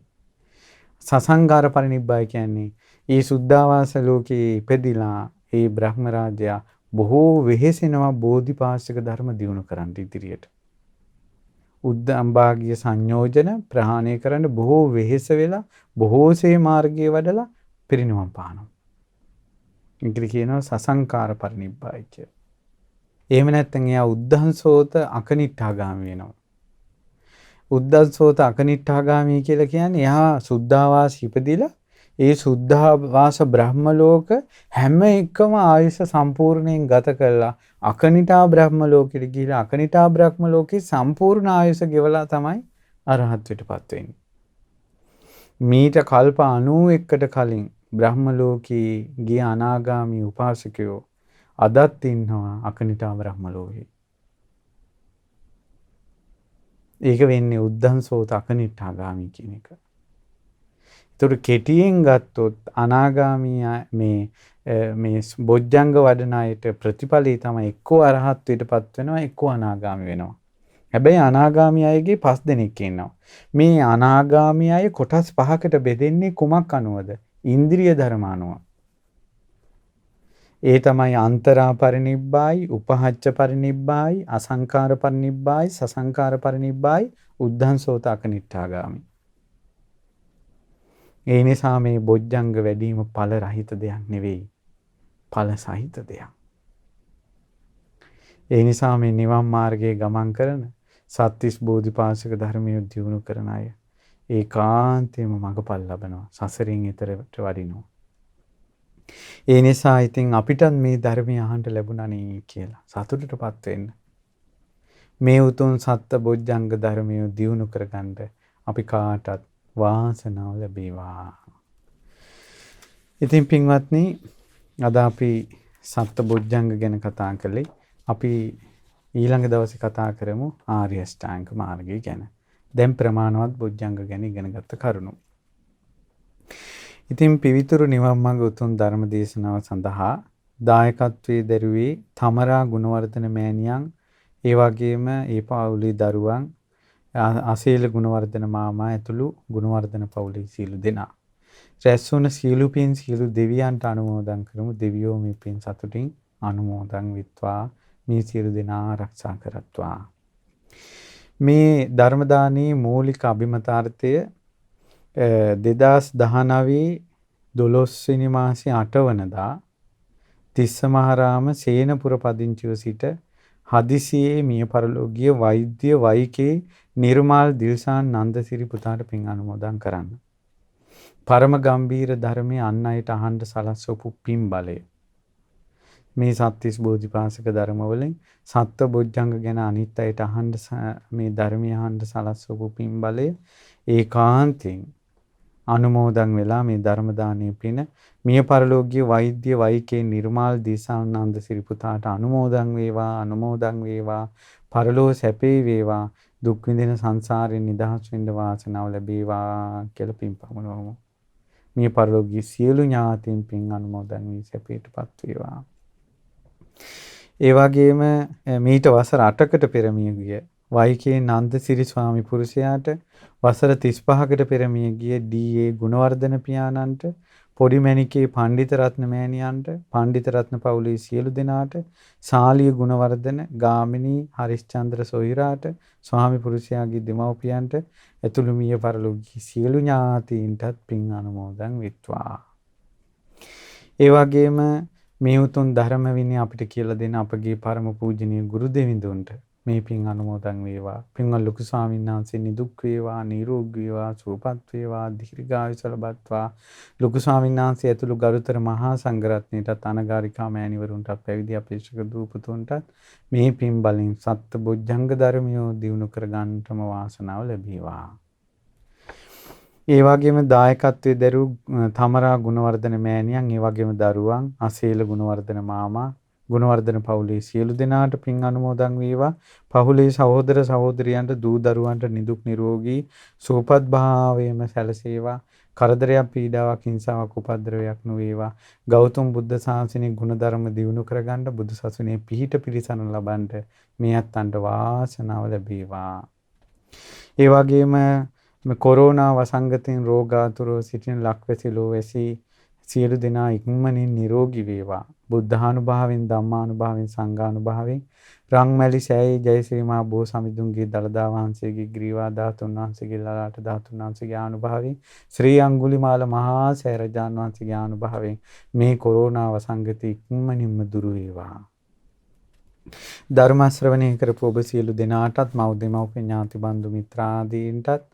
S1: සසංකාර පරිනිබ්බායි කියන්නේ ඒ සුද්ධාවාස ලෝකේ ඉපදිලා ඒ බ්‍රහ්ම රාජයා බොහෝ වෙහෙසෙනවා බෝධිපාශික ධර්ම දියුණු කරන්න ඉදිරියට. උද්දම්භාගිය සංයෝජන ප්‍රහාණය කරන්න බොහෝ වෙහෙස වෙලා බොහෝසේ මාර්ගයේ වඩලා පිරිනිවන් පානවා. ඉංග්‍රීසි කියනවා සසංකාර පරිනිබ්බායි කියලා. එහෙම නැත්නම් එයා උද්ධංසෝත අකනිට්ඨාගාමී වෙනවා. උද්ධංසෝත අකනිට්ඨාගාමී කියලා කියන්නේ එයා සුද්ධාවාස ඉපදිලා ඒ සුද්ධාවාස බ්‍රහ්ම ලෝක හැම එකම ආයුෂ සම්පූර්ණයෙන් ගත කළා අකනිටා බ්‍රහ්ම ලෝකෙට ගිහිලා අකනිටා බ්‍රහ්ම ලෝකේ සම්පූර්ණ ආයුෂ ගෙවලා තමයි අරහත්ත්වයටපත් වෙන්නේ. මීට කල්ප 91කට කලින් බ්‍රහ්ම ලෝකේ ගිය අනාගාමී උපාසකයෝ අදත් ඉන්නවා අකනිටා බ්‍රහ්ම ලෝකේ. ඒක වෙන්නේ උද්ධංසෝත අකනිට්ඨාගාමී කියන එක. ඒතර කෙටියෙන් ගත්තොත් අනාගාමී මේ බොජ්ජංග වඩන අයට ප්‍රතිඵලී තමයි එක්කෝ අරහත්ත්වයටපත් වෙනවා එක්කෝ අනාගාමී වෙනවා. හැබැයි අනාගාමී අයගේ 5 දෙනෙක් ඉන්නවා. මේ අනාගාමී අය කොටස් 5කට බෙදෙන්නේ කුමක් අනුවද? ඉන්ද්‍රිය ධර්ම අනුව. ඒ තමයි අන්තරා පරිනිබ්බායි, උපහච්ච පරිනිබ්බායි, අසංකාර පරිනිබ්බායි, සසංකාර පරිනිබ්බායි, උද්ධංසෝත අකනිට්ඨාගාමි. ඒ නිසා මේ බොජ්ජංග වැඩිම ඵල රහිත දෙයක් නෙවෙයි. ඵල සහිත දෙයක්. ඒ නිසා මේ නිවන් මාර්ගයේ ගමන් කරන සත්‍තිස් බෝධිපාශික ධර්මයේ දියුණු කරන අය ඒකාන්තයෙන්ම මඟපල් ලබනවා. සසරින් එතරට වඩිනවා. ඒ නිසා ඉතින් අපිටත් මේ ධර්මය අහන්න ලැබුණානේ කියලා සතුටටපත් වෙන්න. මේ උතුම් සත්ත්ව බොජ්ජංග ධර්මය දියුණු කරගන්න අපි කාටත් වාසනාව ලැබේවා. ඉතින් පින්වත්නි අද අපි සත්ත්ව බොජ්ජංග ගැන කතා කළේ. අපි ඊළඟ දවසේ කතා කරමු ආර්ය අෂ්ටාංග මාර්ගය ගැන. දැන් ප්‍රමාණවත් බොජ්ජංග ගැන ඉගෙන ගත්ත කරුණු. ඉතින් පිවිතුරු නිවන් මඟ උතුම් ධර්ම දේශනාව සඳහා දායකත්වයේ දරුවේ තමරා ගුණවර්ධන මෑණියන්, ඒ වගේම ඒ පවුලේ දරුවන් අසීල ගුණවර්ධන මාමා ඇතුළු ගුණවර්ධන පවුලේ සියලු දෙනා. රැස් වුණ සියලු පින් සියලු දෙවියන්ට අනුමෝදන් කරමු. දෙවියෝ මේ පින් සතුටින් අනුමෝදන් වෙත්වා. මේ සියලු දෙනා ආරක්ෂා කරත්වා. මේ ධර්ම දානයේ මූලික අභිමතාර්ථය 2019 12 වෙනි මාසේ 8 වනදා තිස්ස මහරාම සේනපුර පදිංචිව සිට හදිසියේ මිය පරලෝකීය වෛද්‍ය වෛකේ නිර්මාල් දිල්ෂාන් නන්දසිරි පුතාට පින් අනුමෝදන් කරන්න. පරම ගම්බීර ධර්මයේ අන් අයට අහන්න සලස්වපු පින් බලය. මේ සත්‍තිස් බෝධිපාශික ධර්ම වලින් සත්ත්ව බොජ්ජංග ගැන අනිත් අයට අහන්න මේ ධර්මය අහන්න සලස්වපු පින් බලය ඒකාන්තයෙන් අනුමෝදන් වෙලා මේ ධර්ම දානයේ පින මිය පරලෝකීය වෛද්‍ය වෛකේ නිර්මාල් දිල්ෂාන් නන්දසිරි පුතාට අනුමෝදන් වේවා පරලෝ සැපේ වේවා දුක් විඳින සංසාරයෙන් නිදහස් වෙන්න වාසනාව ලැබේවා කියලා පින් පමුණවමු. මිය පරලෝකීය සියලු ඥාතීන් පින් අනුමෝදන් වී සැපයටපත් වේවා. ඒ වගේම මීට වසර 8කට පෙර මිය ගිය වෛකේ නන්දසිරි ස්වාමි පුරුෂයාට වසර 35කට පෙර මිය ගිය ඩී.ඒ. ගුණවර්ධන පියාණන්ට, පොඩි මැණිකේ පණ්ඩිත රත්න මෑණියන්ට, පණ්ඩිත රත්න පවුලේ සියලු දෙනාට, ශාලිය ගුණවර්ධන, ගාමිණී, හරිස්චන්ද්‍ර සොහිරාට, ස්වාමි පුරුෂයාගේ දෙමව්පියන්ට, ඇතුළු මිය පරලෝකීය සියලු ඥාතීන්ටත් පින් අනුමෝදන් වෙත්වා. ඒ වගේම මේ උතුම් ධර්ම විනය අපිට කියලා දෙන අපගේ පරම පූජනීය ගුරු දෙවිඳුන්ට මේ පින් අනුමෝදන් වේවා. පින්වත් ලොකු ස්වාමීන් වහන්සේ නිදුක් වේවා, නිරෝගී වේවා, සුවපත් වේවා, දීර්ඝායුෂ ලබත්වා. ලොකු ස්වාමීන් වහන්සේ ඇතුළු ගරුතර මහා සංඝරත්නයටත්, අනගාരികා මෑණිවරුන්ටත්, පැවිදි අපේක්ෂක දූපතුන්ටත් මේ පින් බලෙන් සත්ත්ව බොජ්ජංග ධර්මියෝ දිනු කර ගන්නටම වාසනාව ලැබේවා. ඒ වගේම දායකත්වයේ දරු තමරා ගුණවර්ධන මෑණියන්, ඒ වගේම දරුවන් අසීල ගුණවර්ධන මාමා, ගුණවර්ධන පවුලේ සියලු දෙනාට පින් අනුමෝදන් වේවා. පවුලේ සහෝදර සහෝදරියන්ට, දූ දරුවන්ට නිදුක් නිරෝගී සුවපත් භාවයම සැලසේවා. කරදරයක්, පීඩාවක්, හිංසාවක්, උපද්‍රවයක් නොවේවා. ගෞතම බුද්ධ ශාසනයේ ගුණධර්ම දියුණු කරගන්න, බුදු සසුනේ පිහිට පිළිසරණ ලබන්න මේ අත්තන්ට වාසනාව ලැබේවා. ඒ වගේම කොරෝනා වසංගතෙන් රෝගාතුරව සිටින ලක්වැසි ලෝවැසි සියලු දෙනා ඉක්මනින් නිරෝගී වේවා. බුද්ධානුභාවයෙන්, ධම්මානුභාවයෙන්, සංඝානුභාවයෙන් රංමැලි සෑයේ ජයශ්‍රී මහා බෝ සමිඳුන්ගේ දළදා වහන්සේගේ ග්‍රීවා ධාතුන් වහන්සේගේ ලලාට ධාතුන් වහන්සේගේ ආනුභාවයෙන්, ශ්‍රී අඟුලිමාල මහා සෑරජාන් වහන්සේගේ ආනුභාවයෙන් මේ කොරෝනා වසංගතය ඉක්මනින්ම දුරු වේවා. ධර්ම ශ්‍රවණය කරපු ඔබ සියලු දෙනාටත්, මව් දෙමව්පිය ඥාති බන්දු මිත්‍රාදීන්ටත්,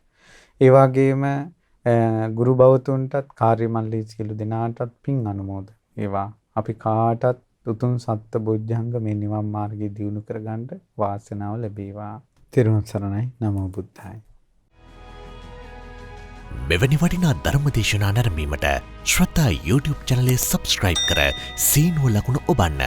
S1: ඒ වගේම ගුරු බවතුන්ටත්, කාර්ය මණ්ඩලයේ සියලු දෙනාටත් පින් අනුමෝදන් වේවා. අපි කාටත් උතුම් සත්ත්ව බොජ්ජංග මේ නිවන් මාර්ගයේ දියුණු කරගන්න වාසනාව ලැබේවා. තෙරුවන් සරණයි. නමෝ බුද්ධාය.
S2: මෙවැනි වටිනා ධර්ම දේශනා නැරඹීමට ශ්‍රද්ධා YouTube channel එක subscribe කර සීනුව ලකුණ ඔබන්න.